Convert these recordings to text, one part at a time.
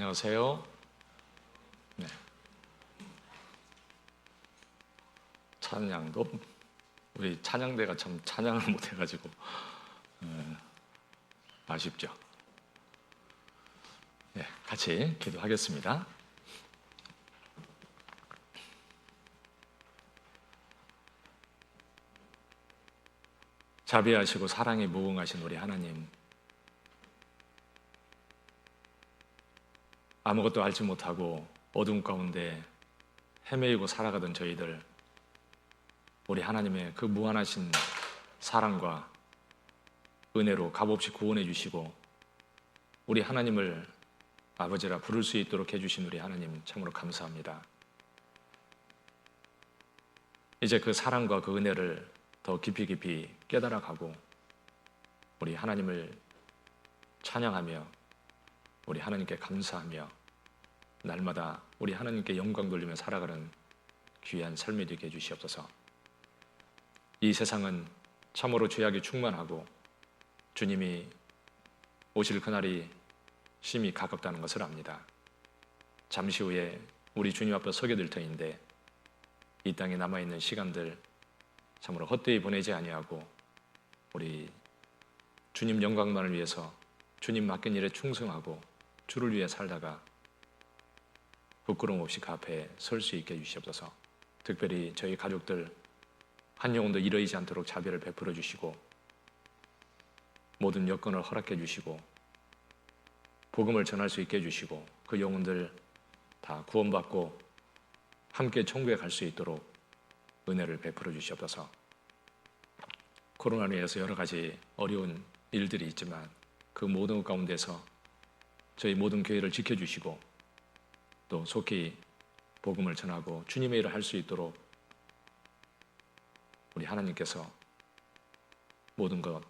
안녕하세요. 네. 찬양도 우리 찬양대가 참 찬양을 못해가지고 아쉽죠. 네, 같이 기도하겠습니다. 자비하시고 사랑이 무궁하신 우리 하나님, 아무것도 알지 못하고 어둠 가운데 헤매이고 살아가던 저희들, 우리 하나님의 그 무한하신 사랑과 은혜로 값없이 구원해 주시고 우리 하나님을 아버지라 부를 수 있도록 해주신 우리 하나님 참으로 감사합니다. 이제 그 사랑과 그 은혜를 더 깊이 깨달아가고 우리 하나님을 찬양하며 우리 하나님께 감사하며 날마다 우리 하나님께 영광 돌리며 살아가는 귀한 삶이 되게 해주시옵소서. 이 세상은 참으로 죄악이 충만하고 주님이 오실 그날이 심히 가깝다는 것을 압니다. 잠시 후에 우리 주님 앞에 서게 될 터인데 이 땅에 남아있는 시간들 참으로 헛되이 보내지 아니하고 우리 주님 영광만을 위해서 주님 맡긴 일에 충성하고 주를 위해 살다가 부끄러움 없이 그 앞에 설 수 있게 해주시옵소서. 특별히 저희 가족들 한 영혼도 잃어있지 않도록 자비를 베풀어 주시고 모든 여건을 허락해 주시고 복음을 전할 수 있게 해주시고 그 영혼들 다 구원받고 함께 천국에 갈 수 있도록 은혜를 베풀어 주시옵소서. 코로나로 인해서 여러 가지 어려운 일들이 있지만 그 모든 것 가운데서 저희 모든 교회를 지켜주시고 또 속히 복음을 전하고 주님의 일을 할 수 있도록 우리 하나님께서 모든 것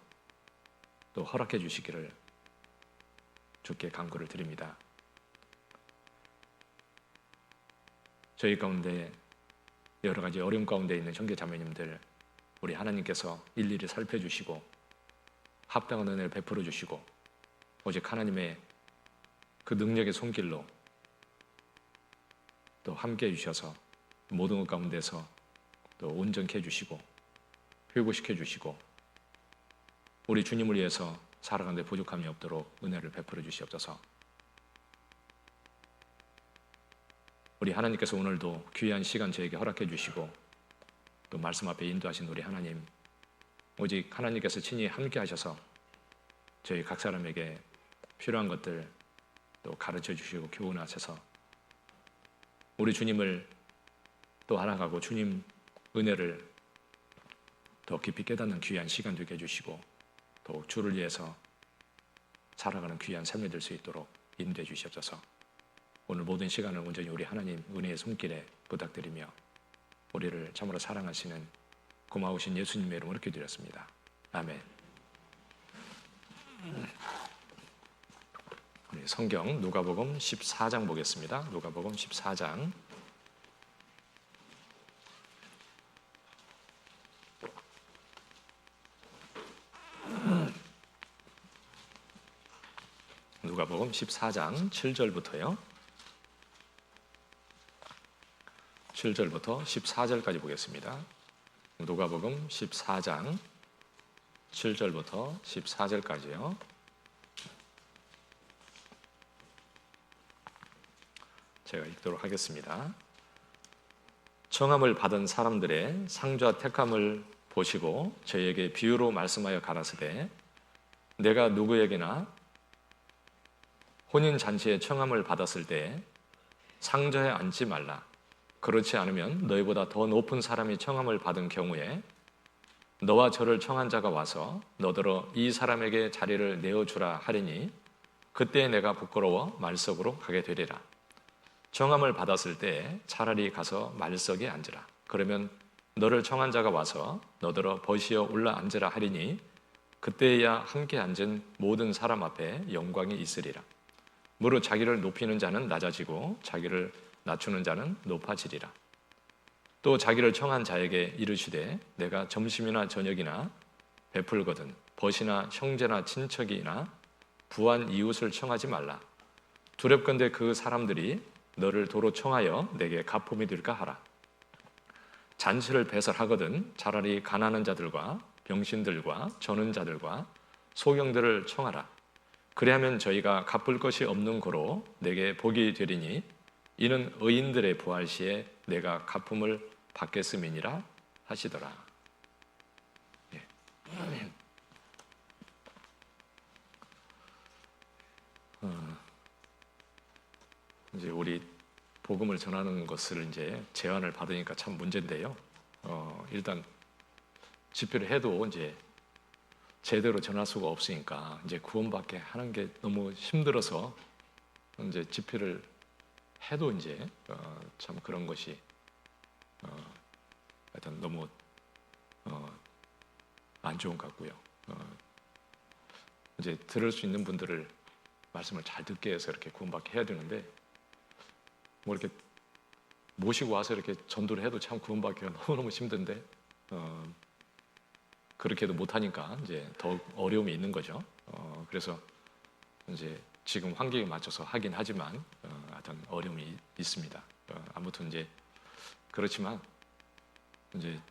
또 허락해 주시기를 주께 간구를 드립니다. 저희 가운데 여러 가지 어려움 가운데 있는 형제 자매님들 우리 하나님께서 일일이 살펴주시고 합당한 은혜를 베풀어 주시고 오직 하나님의 그 능력의 손길로 또 함께 해주셔서 모든 것 가운데서 또 온전케 해주시고 회복시켜 주시고 우리 주님을 위해서 살아가는 데 부족함이 없도록 은혜를 베풀어 주시옵소서. 우리 하나님께서 오늘도 귀한 시간 저에게 허락해 주시고 또 말씀 앞에 인도하신 우리 하나님, 오직 하나님께서 친히 함께 하셔서 저희 각 사람에게 필요한 것들 또 가르쳐 주시고 교훈하셔서 우리 주님을 또 알아가고 주님 은혜를 더 깊이 깨닫는 귀한 시간 되게 해주시고 또 주를 위해서 살아가는 귀한 삶이 될 수 있도록 인도해 주시옵소서. 오늘 모든 시간을 온전히 우리 하나님 은혜의 손길에 부탁드리며 우리를 참으로 사랑하시는 고마우신 예수님의 이름으로 기도드렸습니다. 아멘. 우리 성경 누가복음 14장 보겠습니다. 누가복음 14장 누가복음 14장 7절부터요. 7절부터 14절까지 보겠습니다. 누가복음 14장 7절부터 14절까지요. 제가 읽도록 하겠습니다. 청함을 받은 사람들의 상좌 택함을 보시고 저에게 비유로 말씀하여 가라사대 내가 누구에게나 혼인잔치에 청함을 받았을 때 상좌에 앉지 말라. 그렇지 않으면 너희보다 더 높은 사람이 청함을 받은 경우에 너와 저를 청한 자가 와서 너더러 이 사람에게 자리를 내어주라 하리니 그때 내가 부끄러워 말석으로 가게 되리라. 청함을 받았을 때 차라리 가서 말석에 앉으라. 그러면 너를 청한 자가 와서 너더러 버시어 올라 앉으라 하리니 그때야 함께 앉은 모든 사람 앞에 영광이 있으리라. 무릇 자기를 높이는 자는 낮아지고 자기를 낮추는 자는 높아지리라. 또 자기를 청한 자에게 이르시되 내가 점심이나 저녁이나 베풀거든 벗이나 형제나 친척이나 부한 이웃을 청하지 말라. 두렵건대 그 사람들이 너를 도로 청하여 내게 가품이 될까 하라. 잔치를 배설하거든 차라리 가난한 자들과 병신들과 저는 자들과 소경들을 청하라. 그리하면 저희가 갚을 것이 없는 고로 내게 복이 되리니 이는 의인들의 부활 시에 내가 갚음을 받겠음이니라 하시더라. 예. 이제 우리 복음을 전하는 것을 이제 제안을 받으니까 참 문제인데요. 일단 집회를 해도 이제 제대로 전할 수가 없으니까 이제 구원받게 하는 게 너무 힘들어서 이제 집회를 해도 이제 참 그런 것이 하여튼 너무 안 좋은 것 같고요. 이제 들을 수 있는 분들을 말씀을 잘 듣게 해서 이렇게 구원받게 해야 되는데 뭐 이렇게 모시고 와서 이렇게 전도를 해도 참 구원받기가 너무너무 힘든데 그렇게 해도 못하니까 이제 더욱 어려움이 있는 거죠. 그래서 이제 지금 환경에 맞춰서 하긴 하지만 하여튼 어려움이 있습니다. 아무튼 이제 그렇지만 이제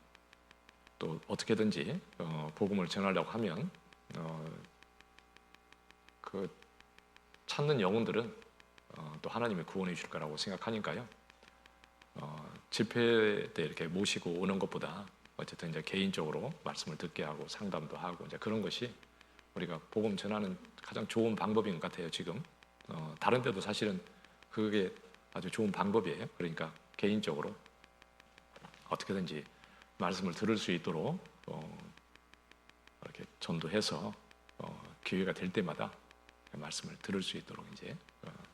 또 어떻게든지 복음을 전하려고 하면 그 찾는 영혼들은 또 하나님이 구원해 주실 거라고 생각하니까요. 집회 때 이렇게 모시고 오는 것보다 어쨌든 이제 개인적으로 말씀을 듣게 하고 상담도 하고 이제 그런 것이 우리가 복음 전하는 가장 좋은 방법인 것 같아요. 지금 다른 데도 사실은 그게 아주 좋은 방법이에요. 그러니까 개인적으로 어떻게든지 말씀을 들을 수 있도록 이렇게 전도해서 기회가 될 때마다 말씀을 들을 수 있도록 이제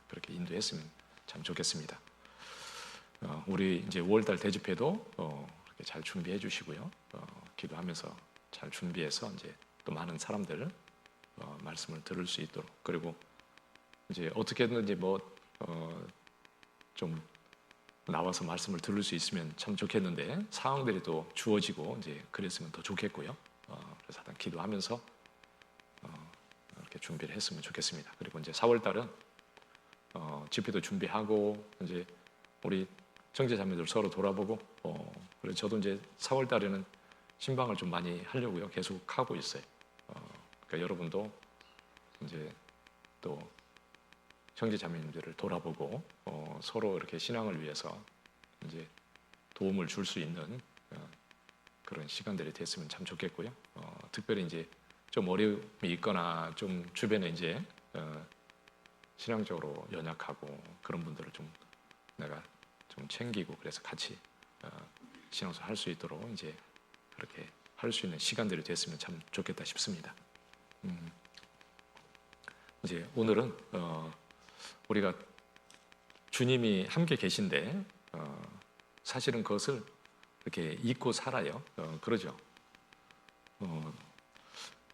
그렇게 인도했으면 참 좋겠습니다. 우리 이제 5월달 대집회도 이렇게 잘 준비해 주시고요. 기도하면서 잘 준비해서 이제 또 많은 사람들 말씀을 들을 수 있도록 그리고 이제 어떻게든지 좀 나와서 말씀을 들을 수 있으면 참 좋겠는데 상황들이 또 주어지고 이제 그랬으면 더 좋겠고요. 그래서 하여튼 기도하면서 이렇게 준비를 했으면 좋겠습니다. 그리고 이제 4월달은 집회도 준비하고 이제 우리 형제자매들 서로 돌아보고 그래서 저도 이제 4월달에는 신방을 좀 많이 하려고요. 계속 하고 있어요. 그러니까 여러분도 이제 또 형제자매님들을 돌아보고 서로 이렇게 신앙을 위해서 이제 도움을 줄 수 있는 그런 시간들이 됐으면 참 좋겠고요. 특별히 이제 좀 어려움이 있거나 좀 주변에 이제 신앙적으로 연약하고 그런 분들을 좀 내가 좀 챙기고 그래서 같이 신앙생활 할 수 있도록 이제 그렇게 할 수 있는 시간들이 됐으면 참 좋겠다 싶습니다. 이제 오늘은 우리가 주님이 함께 계신데 사실은 그것을 이렇게 잊고 살아요. 그러죠.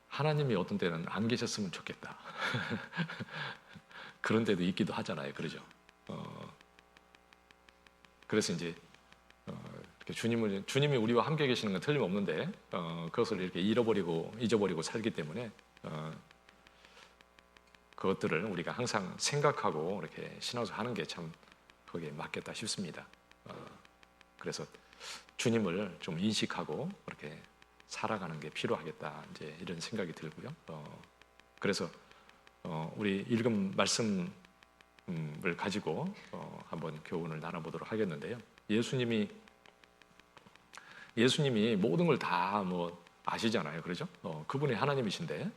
하나님이 어떤 때는 안 계셨으면 좋겠다. 그런 데도 있기도 하잖아요. 그러죠. 그래서 이제 이렇게 주님이 우리와 함께 계시는 건 틀림없는데 그것을 이렇게 잊어버리고 살기 때문에 그것들을 우리가 항상 생각하고 이렇게 신앙생활 하는 게 참 거기에 맞겠다 싶습니다. 그래서 주님을 좀 인식하고 그렇게 살아가는 게 필요하겠다 이제 이런 생각이 들고요. 그래서 우리 읽은 말씀을 가지고 한번 교훈을 나눠보도록 하겠는데요. 예수님이 모든 걸 다 아시잖아요, 그렇죠? 그분이 하나님이신데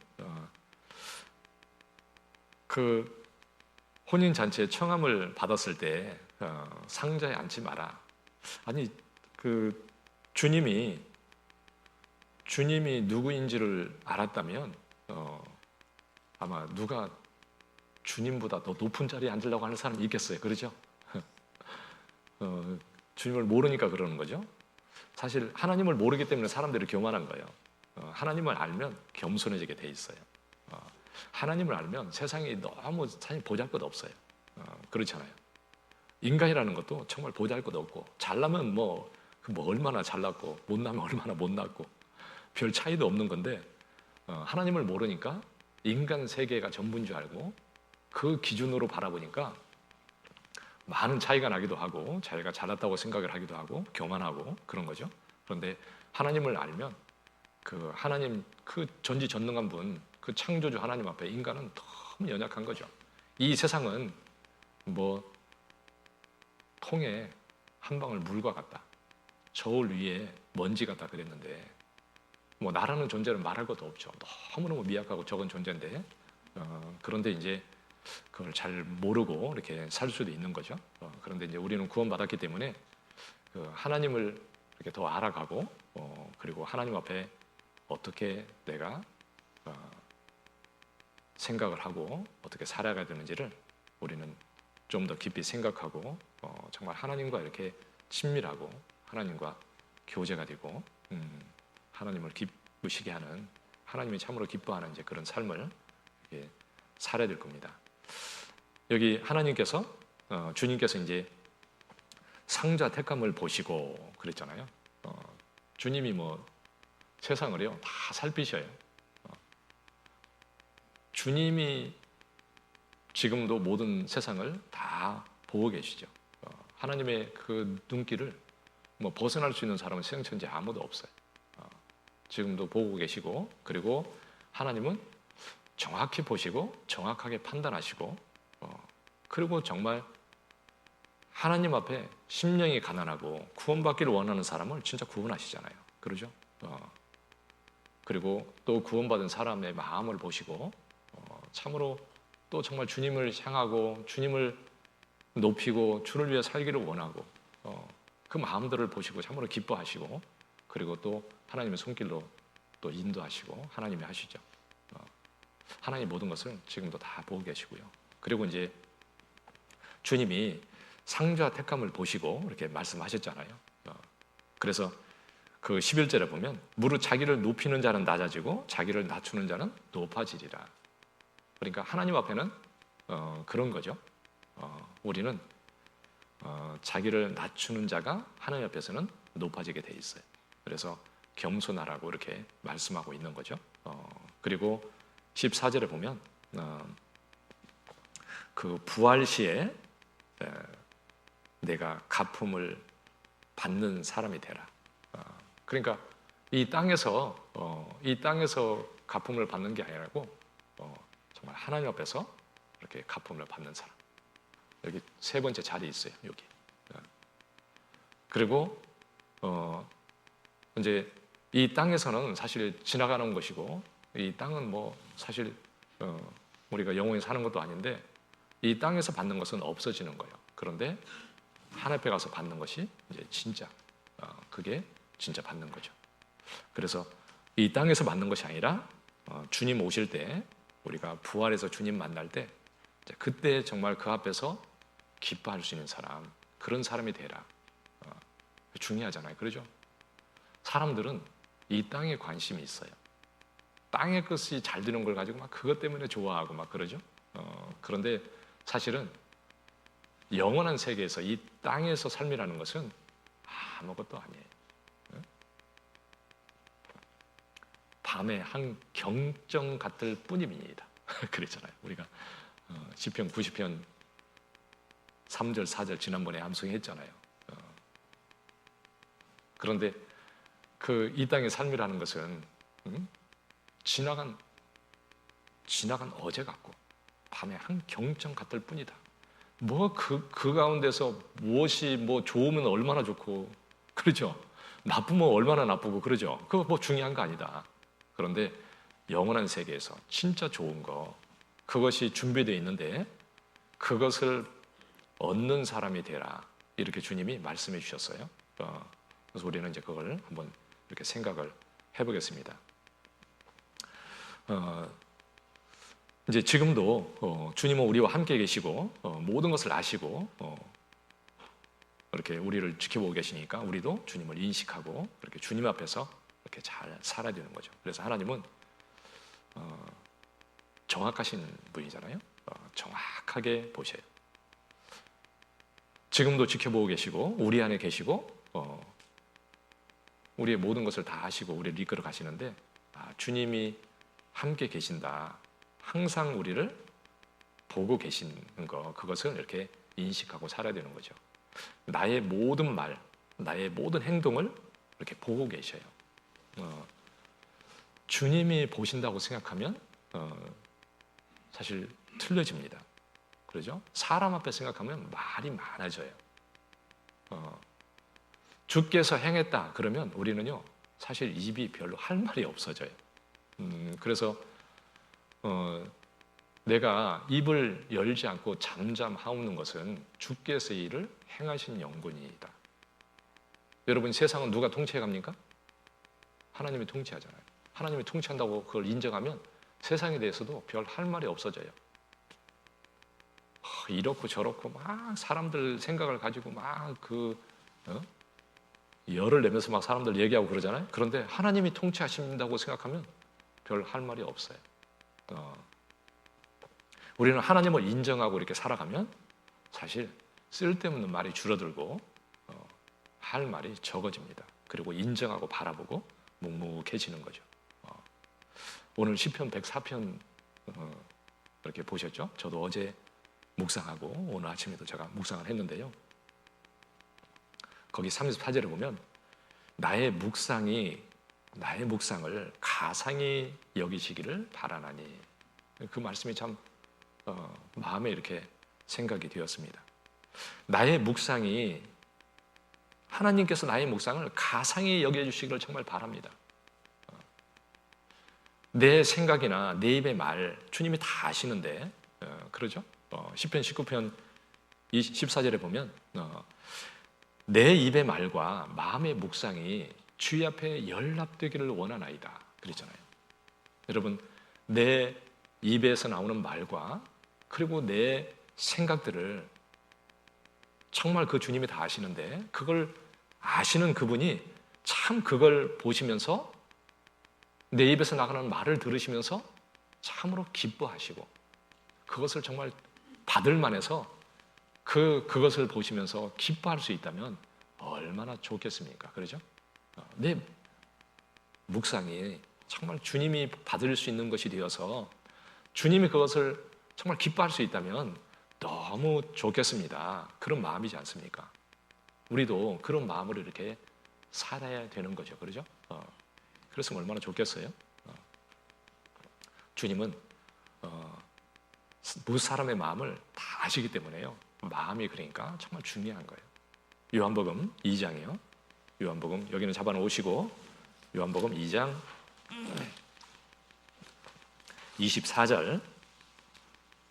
그 혼인 잔치에 청함을 받았을 때 상자에 앉지 마라. 아니 그 주님이 누구인지를 알았다면 아마 누가 주님보다 더 높은 자리에 앉으려고 하는 사람이 있겠어요, 그렇죠? 주님을 모르니까 그러는 거죠. 사실 하나님을 모르기 때문에 사람들이 교만한 거예요. 하나님을 알면 겸손해지게 돼 있어요. 하나님을 알면 세상이 너무 사실 보잘것없어요. 그렇잖아요. 인간이라는 것도 정말 보잘것없고 잘나면 얼마나 잘났고 못나면 얼마나 못났고 별 차이도 없는 건데 하나님을 모르니까 인간 세계가 전부인 줄 알고 그 기준으로 바라보니까 많은 차이가 나기도 하고 자기가 잘났다고 생각을 하기도 하고 교만하고 그런 거죠. 그런데 하나님을 알면 그 하나님 그 전지전능한 분, 그 창조주 하나님 앞에 인간은 너무 연약한 거죠. 이 세상은 뭐 통에 한 방울 물과 같다. 저울 위에 먼지 같다 그랬는데 뭐 나라는 존재는 말할 것도 없죠. 너무너무 미약하고 적은 존재인데 그런데 이제 그걸 잘 모르고 이렇게 살 수도 있는 거죠. 그런데 이제 우리는 구원받았기 때문에 그 하나님을 이렇게 더 알아가고 그리고 하나님 앞에 어떻게 내가 생각을 하고 어떻게 살아가야 되는지를 우리는 좀 더 깊이 생각하고 정말 하나님과 이렇게 친밀하고 하나님과 교제가 되고 하나님을 기쁘시게 하는 하나님이 참으로 기뻐하는 이제 그런 삶을 이렇게 살아야 될 겁니다. 여기 하나님께서 주님께서 이제 상자 택함을 보시고 그랬잖아요. 주님이 뭐 세상을요 다 살피셔요. 주님이 지금도 모든 세상을 다 보고 계시죠. 하나님의 그 눈길을 뭐 벗어날 수 있는 사람은 세상 천지에 아무도 없어요. 지금도 보고 계시고 그리고 하나님은 정확히 보시고 정확하게 판단하시고 그리고 정말 하나님 앞에 심령이 가난하고 구원받기를 원하는 사람을 진짜 구원하시잖아요. 그러죠? 그리고 또 구원받은 사람의 마음을 보시고 참으로 또 정말 주님을 향하고 주님을 높이고 주를 위해 살기를 원하고 그 마음들을 보시고 참으로 기뻐하시고 그리고 또 하나님의 손길로 또 인도하시고 하나님이 하시죠. 하나님 모든 것을 지금도 다 보고 계시고요. 그리고 이제 주님이 상자 택함을 보시고 이렇게 말씀하셨잖아요. 그래서 그 11절에 보면 무릇 자기를 높이는 자는 낮아지고 자기를 낮추는 자는 높아지리라. 그러니까 하나님 앞에는 그런 거죠. 우리는 자기를 낮추는 자가 하나님 앞에서는 높아지게 돼 있어요. 그래서 겸손하라고 이렇게 말씀하고 있는 거죠. 그리고 14절에 보면 그 부활 시에 내가 갚음을 받는 사람이 되라. 그러니까 이 땅에서 갚음을 받는 게 아니라고 정말 하나님 앞에서 이렇게 갚음을 받는 사람. 여기 세 번째 자리에 있어요. 여기. 그리고 이제 이 땅에서는 사실 지나가는 것이고 이 땅은 뭐 사실 우리가 영원히 사는 것도 아닌데 이 땅에서 받는 것은 없어지는 거예요. 그런데 하나님 앞에 가서 받는 것이 이제 진짜 그게 진짜 받는 거죠. 그래서 이 땅에서 받는 것이 아니라 주님 오실 때 우리가 부활해서 주님 만날 때 그때 정말 그 앞에서 기뻐할 수 있는 사람, 그런 사람이 되라. 중요하잖아요. 그러죠? 사람들은 이 땅에 관심이 있어요. 땅의 것이 잘 되는 걸 가지고 막 그것 때문에 좋아하고 막 그러죠. 그런데 사실은 영원한 세계에서 이 땅에서 삶이라는 것은 아무것도 아니에요. 밤에 한 경정 같을 뿐입니다. 그랬잖아요. 우리가 시편 90편 3절 4절 지난번에 암송했잖아요. 그런데 그 이 땅의 삶이라는 것은 지나간 어제 같고 밤에 한 경정 같을 뿐이다. 뭐 그 가운데서 무엇이 뭐 좋으면 얼마나 좋고 그러죠. 나쁘면 얼마나 나쁘고 그러죠. 그거 뭐 중요한 거 아니다. 그런데 영원한 세계에서 진짜 좋은 거 그것이 준비되어 있는데 그것을 얻는 사람이 되라. 이렇게 주님이 말씀해 주셨어요. 그래서 우리는 이제 그걸 한번 이렇게 생각을 해보겠습니다. 이제 지금도 주님은 우리와 함께 계시고 모든 것을 아시고 이렇게 우리를 지켜보고 계시니까 우리도 주님을 인식하고 이렇게 주님 앞에서 이렇게 잘 살아야 되는 거죠. 그래서 하나님은 정확하신 분이잖아요. 정확하게 보셔요. 지금도 지켜보고 계시고 우리 안에 계시고 우리의 모든 것을 다 아시고 우리를 이끌어 가시는데 주님이 함께 계신다. 항상 우리를 보고 계시는 거, 그것을 이렇게 인식하고 살아야 되는 거죠. 나의 모든 말, 나의 모든 행동을 이렇게 보고 계셔요. 주님이 보신다고 생각하면 사실 틀려집니다. 그러죠? 사람 앞에 생각하면 말이 많아져요. 주께서 행했다 그러면 우리는요 사실 입이 별로 할 말이 없어져요. 그래서 내가 입을 열지 않고 잠잠하옵는 것은 주께서 일을 행하신 영분이다. 여러분, 세상은 누가 통치해 갑니까? 하나님이 통치하잖아요. 하나님이 통치한다고 그걸 인정하면 세상에 대해서도 별 할 말이 없어져요. 이렇고 저렇고 막 사람들 생각을 가지고 막 열을 내면서 막 사람들 얘기하고 그러잖아요. 그런데 하나님이 통치하신다고 생각하면 별 할 말이 없어요. 우리는 하나님을 인정하고 이렇게 살아가면 사실 쓸데없는 말이 줄어들고 할 말이 적어집니다. 그리고 인정하고 바라보고 묵묵해지는 거죠. 오늘 시편 104편 이렇게 보셨죠? 저도 어제 묵상하고 오늘 아침에도 제가 묵상을 했는데요. 거기 34절에 보면 나의 묵상을 가상히 여기시기를 바라나니, 그 말씀이 참 마음에 이렇게 생각이 되었습니다. 나의 묵상이, 하나님께서 나의 묵상을 가상히 여겨주시기를 정말 바랍니다. 내 생각이나 내 입의 말 주님이 다 아시는데 그러죠? 시편 19편 14절에 보면 내 입의 말과 마음의 묵상이 주의 앞에 연락되기를 원하나이다 그랬잖아요. 여러분, 내 입에서 나오는 말과 그리고 내 생각들을 정말 그 주님이 다 아시는데 그걸 아시는 그분이 참 그걸 보시면서 내 입에서 나가는 말을 들으시면서 참으로 기뻐하시고 그것을 정말 받을 만해서 그것을 보시면서 기뻐할 수 있다면 얼마나 좋겠습니까? 그러죠? 내 묵상이 정말 주님이 받을 수 있는 것이 되어서 주님이 그것을 정말 기뻐할 수 있다면 너무 좋겠습니다. 그런 마음이지 않습니까? 우리도 그런 마음으로 이렇게 살아야 되는 거죠. 그러죠? 그랬으면 얼마나 좋겠어요? 주님은 무 사람의 마음을 다 아시기 때문에요. 마음이 그러니까 정말 중요한 거예요. 요한복음 2장이요. 요한복음 여기는 잡아놓으시고 요한복음 2장 24절,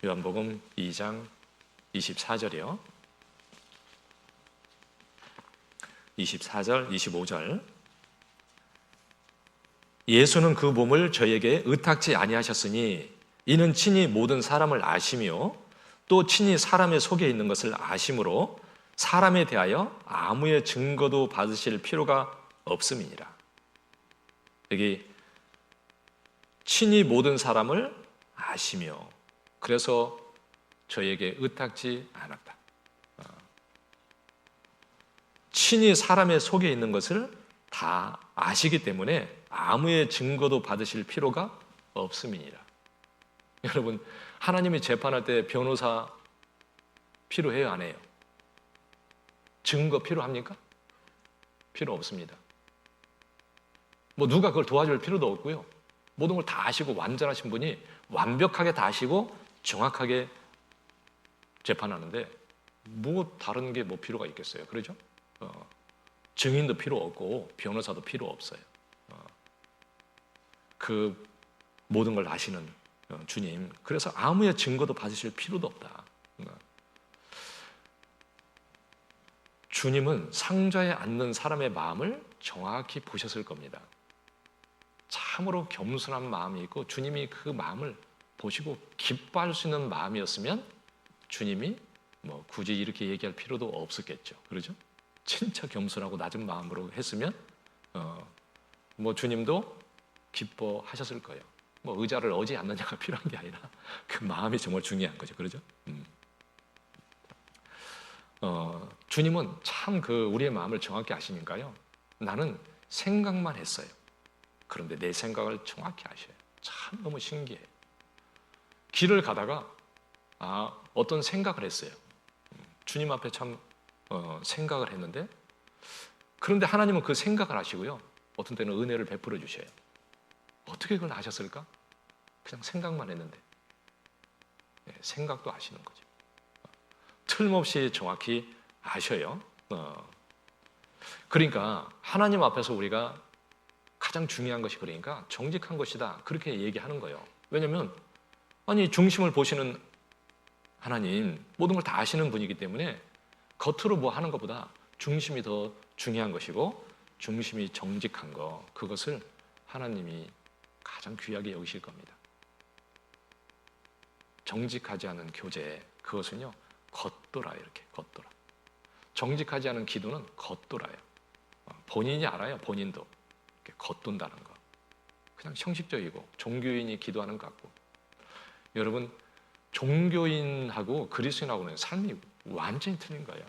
요한복음 2장 24절이요. 24절, 25절. 예수는 그 몸을 저에게 의탁지 아니하셨으니 이는 친히 모든 사람을 아시며 또 친히 사람의 속에 있는 것을 아심으로 사람에 대하여 아무의 증거도 받으실 필요가 없음이니라. 여기 친히 모든 사람을 아시며 그래서 저에게 의탁지 않았다. 친히 사람의 속에 있는 것을 다 아시기 때문에 아무의 증거도 받으실 필요가 없음이니라. 여러분, 하나님이 재판할 때 변호사 필요해요, 안 해요? 증거 필요합니까? 필요 없습니다. 뭐 누가 그걸 도와줄 필요도 없고요. 모든 걸 다 아시고 완전하신 분이 완벽하게 다 아시고 정확하게 재판하는데 뭐 다른 게 뭐 필요가 있겠어요? 그러죠? 증인도 필요 없고 변호사도 필요 없어요. 그 모든 걸 아시는 주님, 그래서 아무의 증거도 받으실 필요도 없다. 주님은 상자에 앉는 사람의 마음을 정확히 보셨을 겁니다. 참으로 겸손한 마음이 있고 주님이 그 마음을 보시고 기뻐할 수 있는 마음이었으면 주님이 뭐 굳이 이렇게 얘기할 필요도 없었겠죠. 그러죠? 진짜 겸손하고 낮은 마음으로 했으면 뭐 주님도 기뻐하셨을 거예요. 뭐 의자를 어지 않느냐가 필요한 게 아니라 그 마음이 정말 중요한 거죠. 그러죠? 주님은 참 우리의 마음을 정확히 아시니까요. 나는 생각만 했어요. 그런데 내 생각을 정확히 아셔요. 참 너무 신기해요. 길을 가다가 어떤 생각을 했어요. 주님 앞에 참 생각을 했는데, 그런데 하나님은 그 생각을 하시고요, 어떤 때는 은혜를 베풀어 주셔요. 어떻게 그걸 아셨을까? 그냥 생각만 했는데. 생각도 아시는 거죠. 틀림없이 정확히 아셔요. 그러니까 하나님 앞에서 우리가 가장 중요한 것이, 그러니까 정직한 것이다, 그렇게 얘기하는 거예요. 왜냐하면 중심을 보시는 하나님, 모든 걸 다 아시는 분이기 때문에 겉으로 뭐 하는 것보다 중심이 더 중요한 것이고, 중심이 정직한 거, 그것을 하나님이 가장 귀하게 여기실 겁니다. 정직하지 않은 교제, 그것은요 겉돌아요. 이렇게 겉돌아. 정직하지 않은 기도는 겉돌아요. 본인이 알아요. 본인도 이렇게 겉돈다는 거. 그냥 형식적이고 종교인이 기도하는 것 같고. 여러분, 종교인하고 그리스도인하고는 삶이 완전히 틀린 거예요.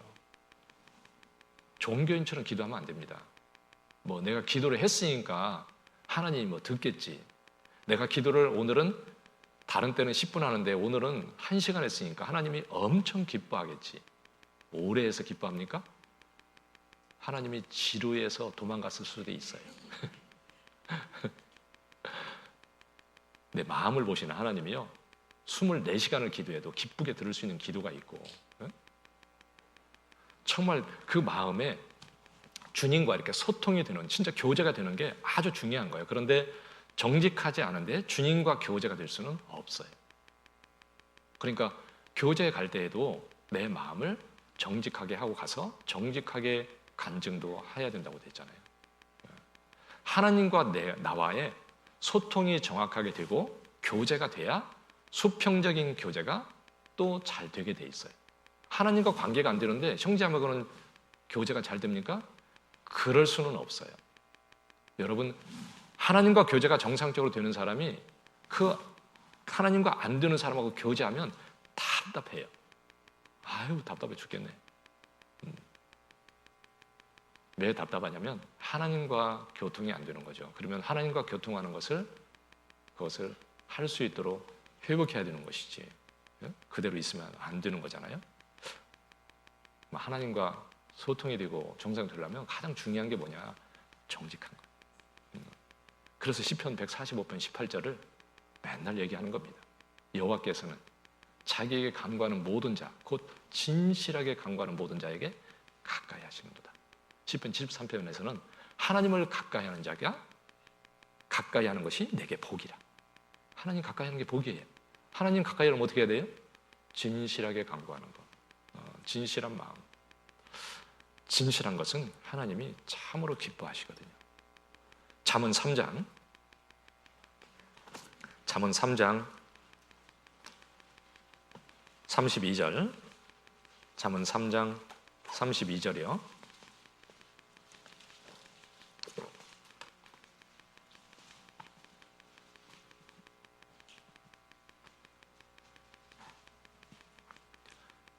종교인처럼 기도하면 안 됩니다. 뭐 내가 기도를 했으니까 하나님이 뭐 듣겠지. 내가 기도를 오늘은, 다른 때는 10분 하는데 오늘은 1시간 했으니까 하나님이 엄청 기뻐하겠지. 오래 해서 기뻐합니까? 하나님이 지루해서 도망갔을 수도 있어요. 내 마음을 보시는 하나님이요, 24시간을 기도해도 기쁘게 들을 수 있는 기도가 있고, 정말 그 마음에 주님과 이렇게 소통이 되는, 진짜 교제가 되는 게 아주 중요한 거예요. 그런데 정직하지 않은데 주님과 교제가 될 수는 없어요. 그러니까 교제에 갈 때에도 내 마음을 정직하게 하고 가서 정직하게 간증도 해야 된다고 됐잖아요. 하나님과 나와의 소통이 정확하게 되고 교제가 돼야 수평적인 교제가 또 잘 되게 돼 있어요. 하나님과 관계가 안 되는데 형제자매하고는 교제가 잘 됩니까? 그럴 수는 없어요. 여러분, 하나님과 교제가 정상적으로 되는 사람이 그 하나님과 안 되는 사람하고 교제하면 답답해요. 아유, 답답해 죽겠네. 왜 답답하냐면 하나님과 교통이 안 되는 거죠. 그러면 하나님과 교통하는 그것을 할 수 있도록 회복해야 되는 것이지, 그대로 있으면 안 되는 거잖아요. 하나님과 소통이 되고 정상되려면 가장 중요한 게 뭐냐? 정직한 거. 그래서 시편 145편 18절을 맨날 얘기하는 겁니다. 여호와께서는 자기에게 간구하는 모든 자, 곧 진실하게 간구하는 모든 자에게 가까이 하시는도다. 시편 73편에서는 하나님을 가까이 하는 자가 가까이 하는 것이 내게 복이라. 하나님 가까이 하는 게 복이에요. 하나님 가까이 하려면 어떻게 해야 돼요? 진실하게 간구하는 것. 진실한 마음. 진실한 것은 하나님이 참으로 기뻐하시거든요. 잠언 3장 32절. 잠언 3장 32절이요.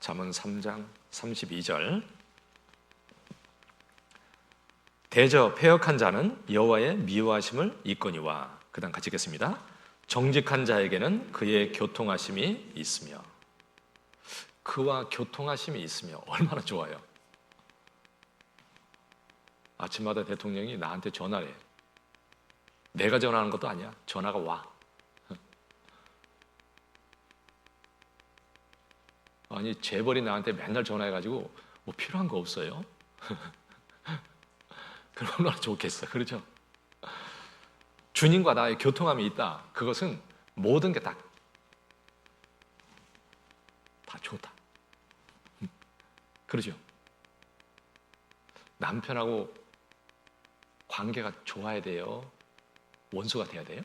잠언 3장 32절. 대저 패역한 자는 여호와의 미워하심을 잊거니와. 그 다음 같이 읽겠습니다. 정직한 자에게는 그의 교통하심이 있으며. 그와 교통하심이 있으며 얼마나 좋아요. 아침마다 대통령이 나한테 전화를 해. 내가 전화하는 것도 아니야. 전화가 와. 아니, 재벌이 나한테 맨날 전화해가지고 뭐 필요한 거 없어요? 그럼 얼마나 좋겠어. 그렇죠? 주님과 나의 교통함이 있다. 그것은 모든 게 다 좋다. 그렇죠? 남편하고 관계가 좋아야 돼요? 원수가 돼야 돼요?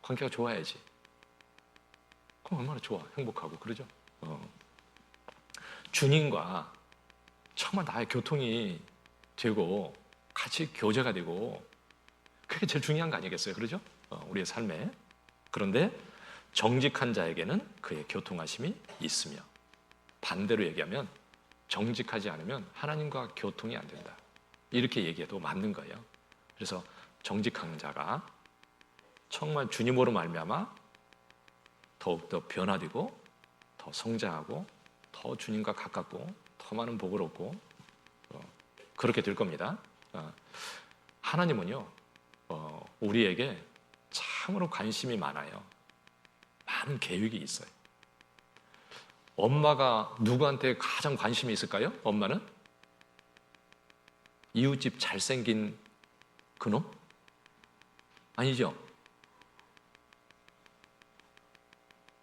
관계가 좋아야지. 그럼 얼마나 좋아, 행복하고. 그러죠? 주님과 정말 나의 교통이 되고 같이 교제가 되고, 그게 제일 중요한 거 아니겠어요? 그러죠? 우리의 삶에. 그런데 정직한 자에게는 그의 교통하심이 있으며, 반대로 얘기하면 정직하지 않으면 하나님과 교통이 안 된다. 이렇게 얘기해도 맞는 거예요. 그래서 정직한 자가 정말 주님으로 말미암아 더욱더 변화되고 더 성장하고 더 주님과 가깝고 더 많은 복을 얻고 그렇게 될 겁니다. 하나님은요 우리에게 참으로 관심이 많아요. 많은 계획이 있어요. 엄마가 누구한테 가장 관심이 있을까요? 엄마는? 이웃집 잘생긴 그놈? 아니죠.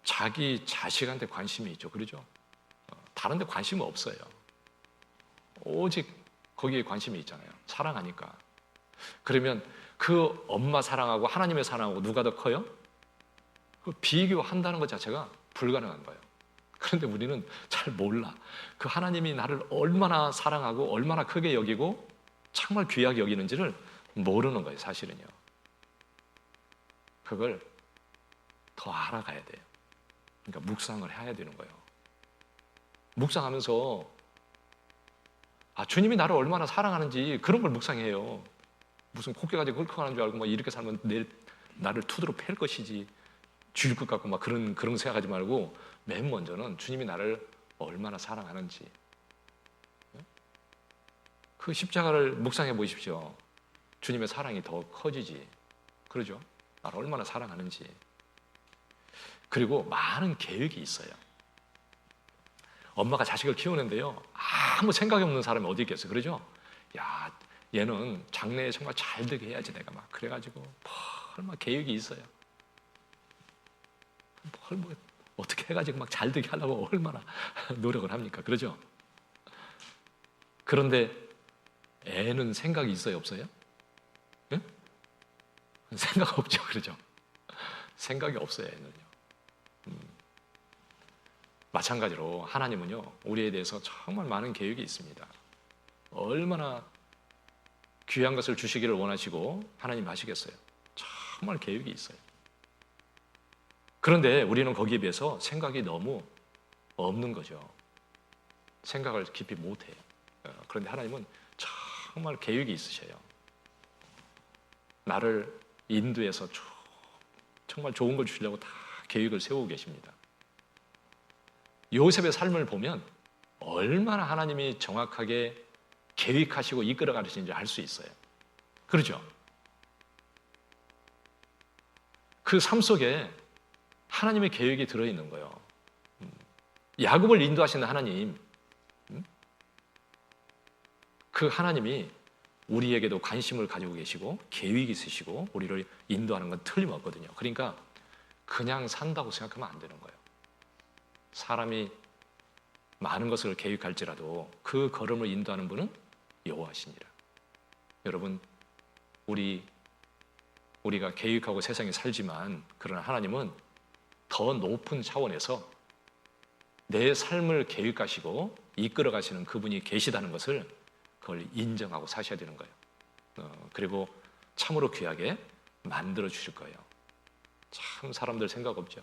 자기 자식한테 관심이 있죠. 그러죠? 다른 데 관심은 없어요. 오직 거기에 관심이 있잖아요. 사랑하니까. 그러면 그 엄마 사랑하고 하나님의 사랑하고 누가 더 커요? 그 비교한다는 것 자체가 불가능한 거예요. 그런데 우리는 잘 몰라. 그 하나님이 나를 얼마나 사랑하고 얼마나 크게 여기고 정말 귀하게 여기는지를 모르는 거예요, 사실은요. 그걸 더 알아가야 돼요. 그러니까 묵상을 해야 되는 거예요. 묵상하면서 주님이 나를 얼마나 사랑하는지 그런 걸 묵상해요. 무슨 코끼리가 hul컥하는 줄 알고 막 이렇게 살면 나를 투드로 팰 것이지 죽일 것 같고 막 그런 생각하지 말고 맨 먼저는 주님이 나를 얼마나 사랑하는지 그 십자가를 묵상해 보십시오. 주님의 사랑이 더 커지지. 그러죠? 나를 얼마나 사랑하는지. 그리고 많은 계획이 있어요. 엄마가 자식을 키우는데요 아무 생각이 없는 사람이 어디 있겠어요. 그러죠? 야, 얘는 장래에 정말 잘 되게 해야지 내가 막 그래가지고 얼마나 계획이 있어요. 뭐 어떻게 해가지고 막 잘 되게 하려고 얼마나 노력을 합니까? 그러죠? 그런데 애는 생각이 있어요? 없어요? 예? 생각 없죠. 그러죠? 생각이 없어요, 애는요. 마찬가지로 하나님은요 우리에 대해서 정말 많은 계획이 있습니다. 얼마나 귀한 것을 주시기를 원하시고 하나님 하시겠어요? 정말 계획이 있어요. 그런데 우리는 거기에 비해서 생각이 너무 없는 거죠. 생각을 깊이 못해요. 그런데 하나님은 정말 계획이 있으셔요. 나를 인도해서 정말 좋은 걸 주시려고 다 계획을 세우고 계십니다. 요셉의 삶을 보면 얼마나 하나님이 정확하게 계획하시고 이끌어 가시는지 알 수 있어요. 그렇죠? 그 삶 속에 하나님의 계획이 들어있는 거예요. 야곱을 인도하시는 하나님, 그 하나님이 우리에게도 관심을 가지고 계시고 계획이 있으시고 우리를 인도하는 건 틀림없거든요. 그러니까 그냥 산다고 생각하면 안 되는 거예요. 사람이 많은 것을 계획할지라도 그 걸음을 인도하는 분은 여호와시니라. 여러분, 우리가 계획하고 세상에 살지만 그러나 하나님은 더 높은 차원에서 내 삶을 계획하시고 이끌어 가시는 그분이 계시다는 것을 그걸 인정하고 사셔야 되는 거예요. 그리고 참으로 귀하게 만들어 주실 거예요. 참 사람들 생각 없죠.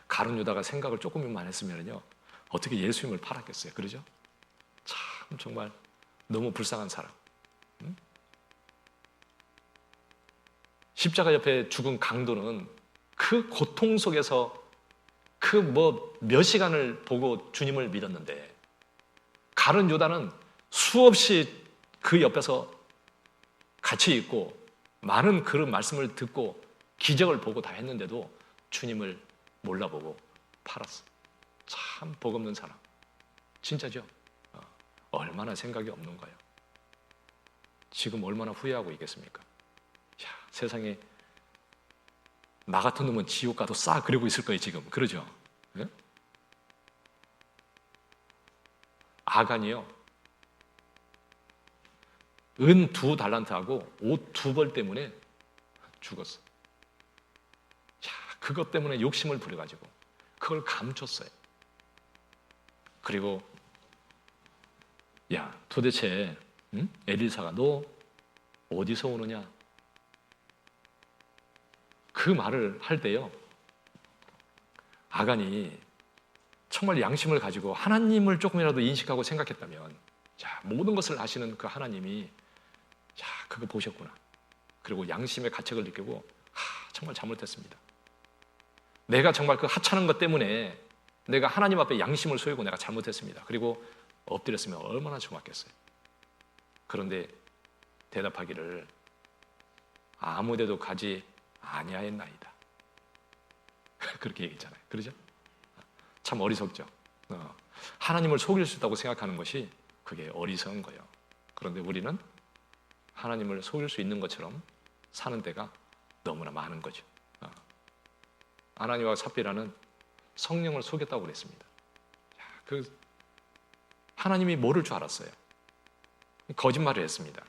가룟 유다가 생각을 조금만 했으면요 어떻게 예수님을 팔았겠어요. 그러죠? 참 정말 너무 불쌍한 사람. 십자가 옆에 죽은 강도는 그 고통 속에서 그 몇 시간을 보고 주님을 믿었는데 가룟 유다는 수없이 그 옆에서 같이 있고 많은 그런 말씀을 듣고 기적을 보고 다 했는데도 주님을 몰라보고 팔았어. 참 복없는 사람. 진짜죠? 얼마나 생각이 없는 거예요. 지금 얼마나 후회하고 있겠습니까? 야, 세상에 나 같은 놈은 지옥 가도 싹 그리고 있을 거예요 지금. 그러죠? 네? 아간이요 은 2달란트하고 옷 2벌 때문에 죽었어. 자, 그것 때문에 욕심을 부려가지고 그걸 감췄어요. 그리고 야, 도대체 엘리사가 너 어디서 오느냐? 그 말을 할 때요 아간이 정말 양심을 가지고 하나님을 조금이라도 인식하고 생각했다면 자, 모든 것을 아시는 그 하나님이 자, 그거 보셨구나. 그리고 양심의 가책을 느끼고 정말 잘못했습니다. 내가 정말 그 하찮은 것 때문에 내가 하나님 앞에 양심을 소유고 내가 잘못했습니다. 그리고 엎드렸으면 얼마나 좋았겠어요. 그런데 대답하기를 아무데도 가지 아니하였나이다. 그렇게 얘기했잖아요. 그러죠? 참 어리석죠. 하나님을 속일 수 있다고 생각하는 것이 그게 어리석은 거예요. 그런데 우리는 하나님을 속일 수 있는 것처럼 사는 때가 너무나 많은 거죠. 아나니와 삽비라는 성령을 속였다고 그랬습니다. 그 하나님이 모를 줄 알았어요. 거짓말을 했습니다.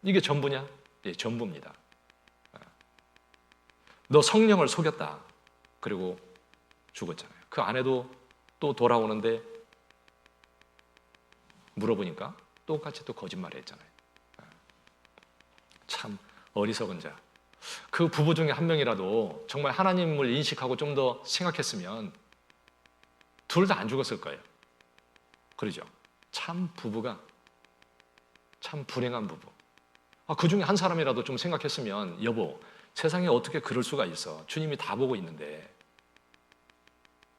이게 전부냐? 예, 전부입니다. 너 성령을 속였다. 그리고 죽었잖아요. 그 아내도 또 돌아오는데 물어보니까 똑같이 또 거짓말을 했잖아요. 참 어리석은 자. 그 부부 중에 한 명이라도 정말 하나님을 인식하고 좀 더 생각했으면 둘 다 안 죽었을 거예요. 그러죠? 참 부부가 참 불행한 부부. 그 중에 한 사람이라도 좀 생각했으면 여보, 세상에 어떻게 그럴 수가 있어. 주님이 다 보고 있는데.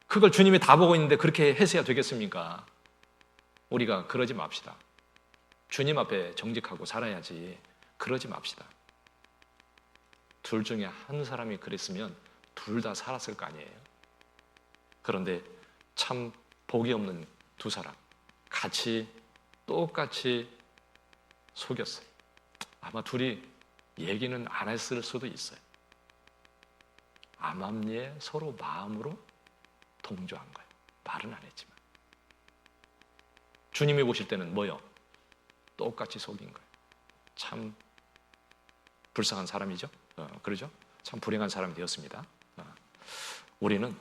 그걸 주님이 다 보고 있는데 그렇게 해서야 되겠습니까? 우리가 그러지 맙시다. 주님 앞에 정직하고 살아야지. 그러지 맙시다. 둘 중에 한 사람이 그랬으면 둘 다 살았을 거 아니에요. 그런데 참 복이 없는 두 사람 같이 똑같이 속였어요. 아마 둘이 얘기는 안 했을 수도 있어요. 암암리에 서로 마음으로 동조한 거예요. 말은 안 했지만. 주님이 보실 때는 뭐요? 똑같이 속인 거예요. 참 불쌍한 사람이죠. 그러죠? 참 불행한 사람이 되었습니다. 우리는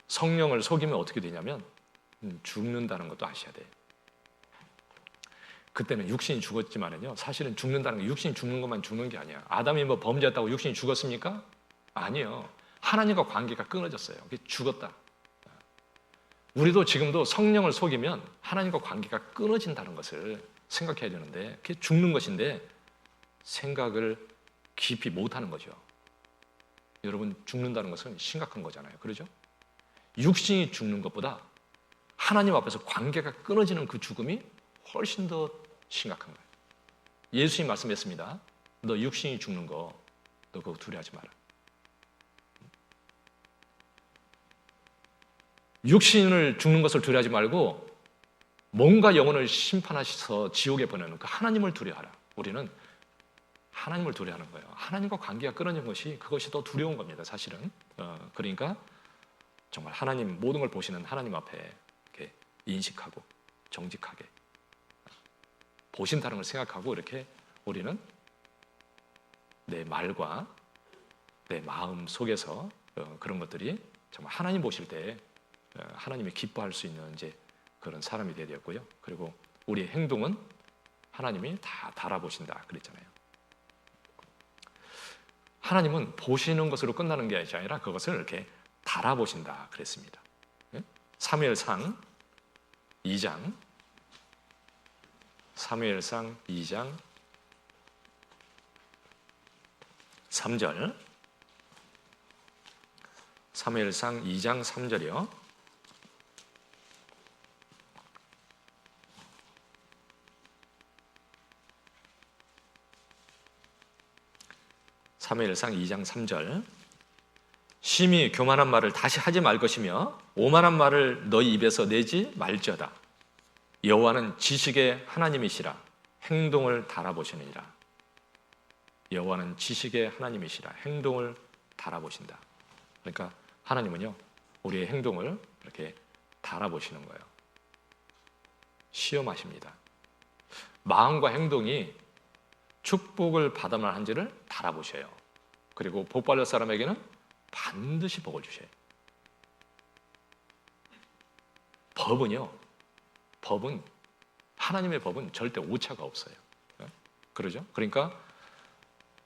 성령을 속이면 어떻게 되냐면 죽는다는 것도 아셔야 돼요. 그때는 육신이 죽었지만은요, 사실은 죽는다는 게 육신이 죽는 것만 죽는 게 아니야. 아담이 뭐 범죄했다고 육신이 죽었습니까? 아니요. 하나님과 관계가 끊어졌어요. 그게 죽었다. 우리도 지금도 성령을 속이면 하나님과 관계가 끊어진다는 것을 생각해야 되는데 그게 죽는 것인데 생각을 깊이 못하는 거죠. 여러분, 죽는다는 것은 심각한 거잖아요. 그렇죠? 육신이 죽는 것보다 하나님 앞에서 관계가 끊어지는 그 죽음이 훨씬 더 심각한 거예요. 예수님 말씀했습니다. 너 육신이 죽는 거 너 그거 두려워하지 마라. 육신을 죽는 것을 두려워하지 말고 몸과 영혼을 심판하셔서 지옥에 보내는 그 하나님을 두려워하라. 우리는 하나님을 두려워하는 거예요. 하나님과 관계가 끊어진 것이 그것이 더 두려운 겁니다. 사실은. 그러니까 정말 하나님 모든 걸 보시는 하나님 앞에 이렇게 인식하고 정직하게 보신다는 걸 생각하고 이렇게 우리는 내 말과 내 마음 속에서 그런 것들이 정말 하나님 보실 때 하나님이 기뻐할 수 있는 이제 그런 사람이 되어야 되었고요. 그리고 우리의 행동은 하나님이 다 달아보신다 그랬잖아요. 하나님은 보시는 것으로 끝나는 게 아니라 그것을 이렇게 달아보신다 그랬습니다. 사무엘상 2장 3절 사무엘상 2장 3절이요. 사무엘상 2장 3절 심히 교만한 말을 다시 하지 말 것이며 오만한 말을 너희 입에서 내지 말지어다. 여호와는 지식의 하나님이시라 행동을 달아보시느니라. 여호와는 지식의 하나님이시라 행동을 달아보신다. 그러니까 하나님은요 우리의 행동을 이렇게 달아보시는 거예요. 시험하십니다. 마음과 행동이 축복을 받아만 한지를 달아보셔요. 그리고 복 받을 사람에게는 반드시 복을 주셔요. 법은 하나님의 법은 절대 오차가 없어요. 그러죠? 그러니까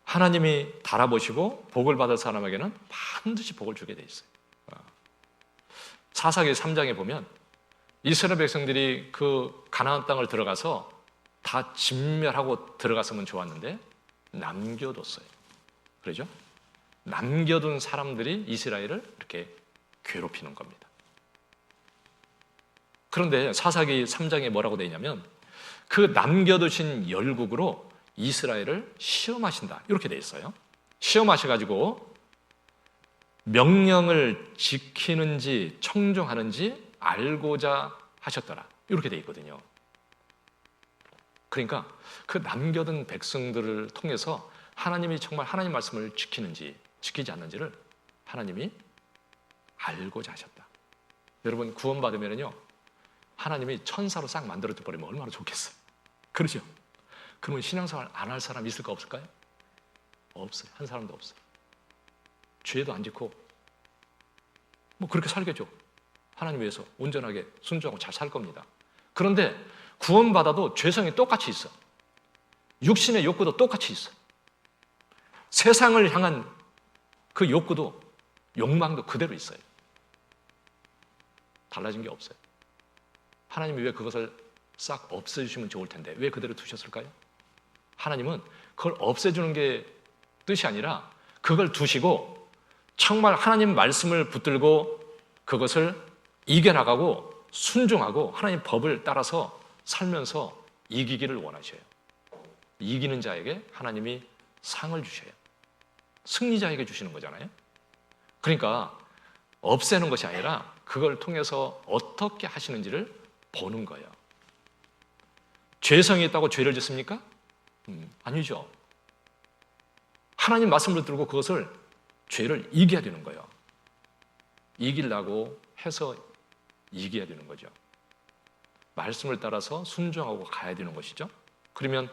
하나님이 달아보시고 복을 받을 사람에게는 반드시 복을 주게 돼 있어요. 사사기 3장에 보면 이스라엘 백성들이 그 가나안 땅을 들어가서 다 진멸하고 들어갔으면 좋았는데 남겨뒀어요. 그러죠? 남겨둔 사람들이 이스라엘을 이렇게 괴롭히는 겁니다. 그런데 사사기 3장에 뭐라고 되어 있냐면 그 남겨두신 열국으로 이스라엘을 시험하신다 이렇게 되어 있어요. 시험하셔가지고 명령을 지키는지 청종하는지 알고자 하셨더라 이렇게 되어 있거든요. 그러니까 그 남겨둔 백성들을 통해서 하나님이 정말 하나님 말씀을 지키는지 지키지 않는지를 하나님이 알고자 하셨다. 여러분 구원받으면요 하나님이 천사로 싹 만들어져 버리면 얼마나 좋겠어요. 그렇죠? 그러면 신앙생활 안 할 사람 있을까 없을까요? 없어요. 한 사람도 없어요. 죄도 안 짓고 뭐 그렇게 살겠죠. 하나님 위해서 온전하게 순종하고 잘 살 겁니다. 그런데 구원받아도 죄성이 똑같이 있어. 육신의 욕구도 똑같이 있어. 세상을 향한 그 욕구도 욕망도 그대로 있어요. 달라진 게 없어요. 하나님이 왜 그것을 싹 없애주시면 좋을 텐데 왜 그대로 두셨을까요? 하나님은 그걸 없애주는 게 뜻이 아니라 그걸 두시고 정말 하나님 말씀을 붙들고 그것을 이겨나가고 순종하고 하나님 법을 따라서 살면서 이기기를 원하셔요. 이기는 자에게 하나님이 상을 주셔요. 승리자에게 주시는 거잖아요. 그러니까 없애는 것이 아니라 그걸 통해서 어떻게 하시는지를 보는 거예요. 죄성이 있다고 죄를 짓습니까? 아니죠. 하나님 말씀을 들고 그것을 죄를 이겨야 되는 거예요. 이기려고 해서 이겨야 되는 거죠. 말씀을 따라서 순종하고 가야 되는 것이죠. 그러면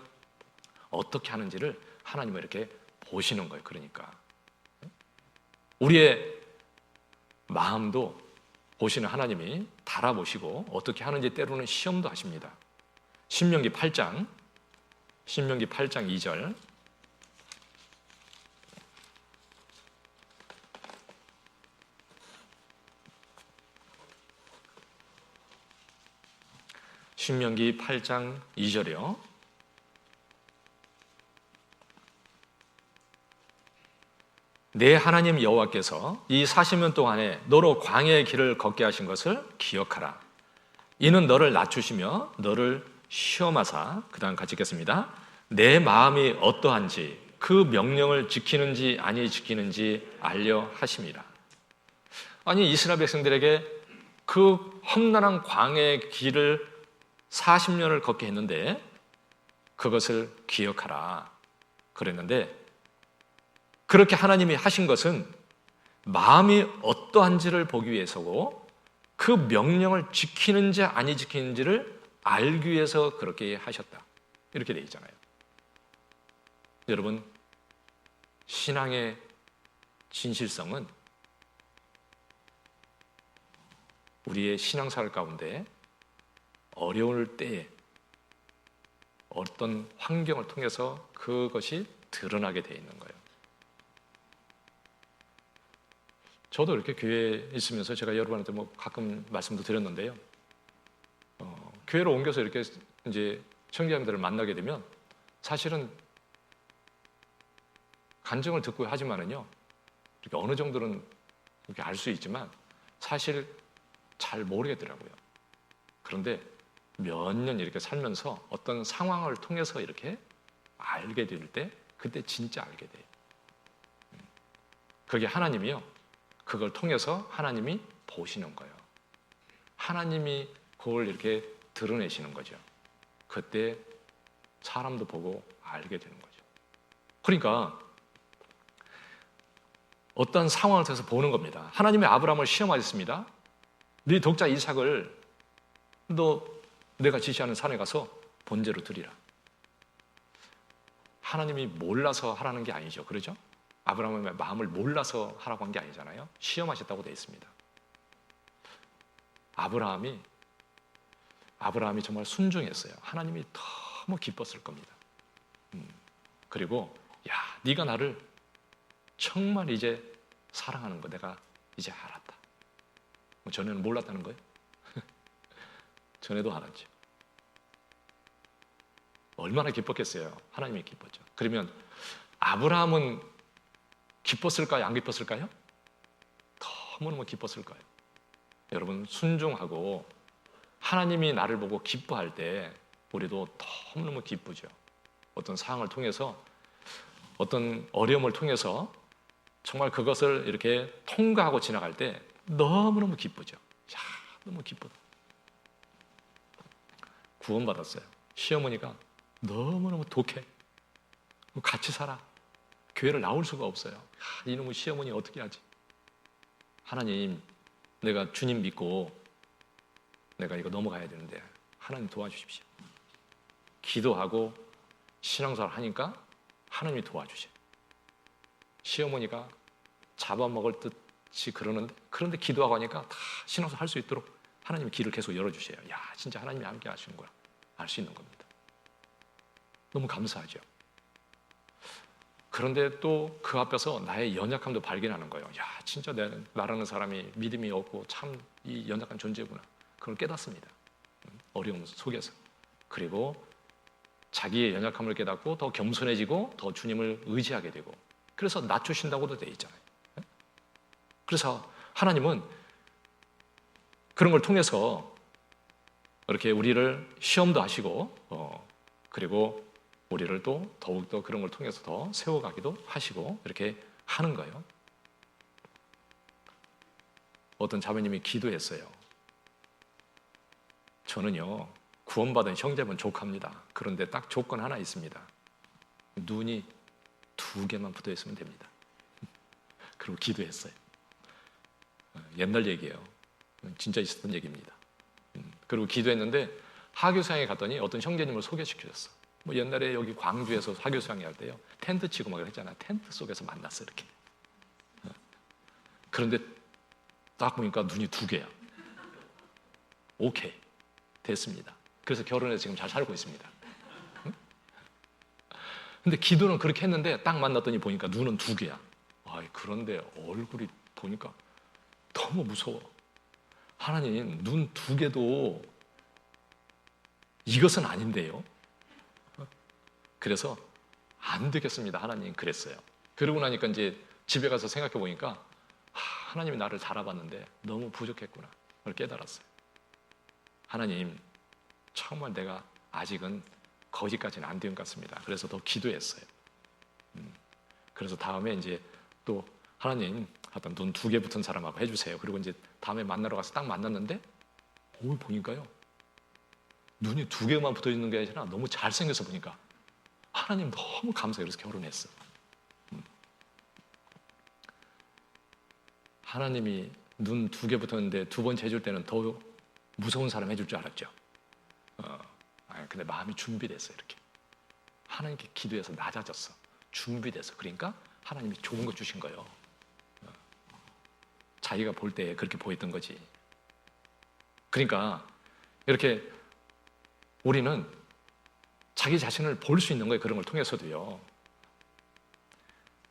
어떻게 하는지를 하나님은 이렇게 보시는 거예요. 그러니까 우리의 마음도 보시는 하나님이 달아보시고 어떻게 하는지 때로는 시험도 하십니다. 신명기 8장 2절 신명기 8장 2절이요. 내 하나님 여호와께서 이 40년 동안에 너로 광야의 길을 걷게 하신 것을 기억하라. 이는 너를 낮추시며 너를 시험하사, 그 다음 같이 읽겠습니다. 내 마음이 어떠한지 그 명령을 지키는지 아니 지키는지 알려 하심이라. 아니 이스라엘 백성들에게 그 험난한 광야의 길을 40년을 걷게 했는데 그것을 기억하라 그랬는데 그렇게 하나님이 하신 것은 마음이 어떠한지를 보기 위해서고 그 명령을 지키는지 아니 지키는지를 알기 위해서 그렇게 하셨다. 이렇게 되어 있잖아요. 여러분, 신앙의 진실성은 우리의 신앙생활 가운데 어려울 때에 어떤 환경을 통해서 그것이 드러나게 되어 있는 거예요. 저도 이렇게 교회에 있으면서 제가 여러분한테 뭐 가끔 말씀도 드렸는데요. 교회로 옮겨서 이렇게 이제 청년들을 만나게 되면 사실은 간증을 듣고 하지만은요, 이렇게 어느 정도는 이렇게 알 수 있지만 사실 잘 모르겠더라고요. 그런데 몇 년 이렇게 살면서 어떤 상황을 통해서 이렇게 알게 될 때 그때 진짜 알게 돼요. 그게 하나님이요. 그걸 통해서 하나님이 보시는 거예요. 하나님이 그걸 이렇게 드러내시는 거죠. 그때 사람도 보고 알게 되는 거죠. 그러니까 어떤 상황을 통해서 보는 겁니다. 하나님이 아브라함을 시험하셨습니다. 네 독자 이삭을 너 내가 지시하는 산에 가서 번제로 드리라. 하나님이 몰라서 하라는 게 아니죠. 그렇죠? 아브라함의 마음을 몰라서 하라고 한 게 아니잖아요. 시험하셨다고 되어 있습니다. 아브라함이 정말 순종했어요. 하나님이 너무 기뻤을 겁니다. 그리고 야, 네가 나를 정말 이제 사랑하는 거 내가 이제 알았다. 전에는 몰랐다는 거예요? 전에도 알았죠. 얼마나 기뻤겠어요. 하나님이 기뻤죠. 그러면 아브라함은 기뻤을까요? 안 기뻤을까요? 너무너무 기뻤을 거예요. 여러분, 순종하고 하나님이 나를 보고 기뻐할 때 우리도 너무너무 기쁘죠. 어떤 상황을 통해서, 어떤 어려움을 통해서 정말 그것을 이렇게 통과하고 지나갈 때 너무너무 기쁘죠. 야, 너무 기쁘다. 구원받았어요. 시어머니가 너무너무 독해. 같이 살아. 교회를 나올 수가 없어요. 야, 이놈의 시어머니 어떻게 하지? 하나님, 내가 주님 믿고 내가 이거 넘어가야 되는데 하나님 도와주십시오. 기도하고 신앙생활 하니까 하나님이 도와주셔요. 시어머니가 잡아먹을 듯이 그런데 기도하고 하니까 다 신앙생활 할 수 있도록 하나님이 길을 계속 열어주셔요. 야, 진짜 하나님이 함께 하시는구나 알 수 있는 겁니다. 너무 감사하죠. 그런데 또 그 앞에서 나의 연약함도 발견하는 거예요. 야, 진짜 나라는 사람이 믿음이 없고 참 이 연약한 존재구나. 그걸 깨닫습니다. 어려움 속에서. 그리고 자기의 연약함을 깨닫고 더 겸손해지고 더 주님을 의지하게 되고, 그래서 낮추신다고도 돼 있잖아요. 그래서 하나님은 그런 걸 통해서 이렇게 우리를 시험도 하시고 그리고 우리를 또 더욱더 그런 걸 통해서 더 세워가기도 하시고 이렇게 하는 거예요. 어떤 자매님이 기도했어요. 저는요, 구원받은 형제분 조카입니다. 그런데 딱 조건 하나 있습니다. 눈이 2개만 붙어 있으면 됩니다. 그리고 기도했어요. 옛날 얘기예요. 진짜 있었던 얘기입니다. 그리고 기도했는데 하교수양에 갔더니 어떤 형제님을 소개시켜줬어. 뭐 옛날에 여기 광주에서 하교수양회 할 때요, 텐트 치고 막 그랬잖아. 텐트 속에서 만났어 이렇게. 그런데 딱 보니까 눈이 2개야. 오케이, 됐습니다. 그래서 결혼해서 지금 잘 살고 있습니다. 근데 기도는 그렇게 했는데 딱 만났더니 보니까 눈은 2개야. 그런데 얼굴이 보니까 너무 무서워. 하나님, 눈 2개도 이것은 아닌데요. 그래서 안 되겠습니다, 하나님, 그랬어요. 그러고 나니까 이제 집에 가서 생각해 보니까 하나님이 나를 알아봤는데 너무 부족했구나. 그걸 깨달았어요. 하나님, 정말 내가 아직은 거기까지는 안 된 것 같습니다. 그래서 더 기도했어요. 그래서 다음에 이제 또 하나님, 하여튼 눈 2개 붙은 사람하고 해주세요. 그리고 이제 다음에 만나러 가서 딱 만났는데 보니까요, 눈이 2개만 붙어 있는 게 아니라 너무 잘생겨서 보니까 하나님 너무 감사해요. 그래서 결혼했어. 하나님이 눈 2개 붙었는데 2번째 해줄 때는 더 무서운 사람 해줄 줄 알았죠. 근데 마음이 준비됐어요. 이렇게 하나님께 기도해서 낮아졌어. 준비돼서. 그러니까 하나님이 좋은 거 주신 거예요. 자기가 볼 때 그렇게 보였던 거지. 그러니까 이렇게 우리는 자기 자신을 볼 수 있는 거예요. 그런 걸 통해서도요.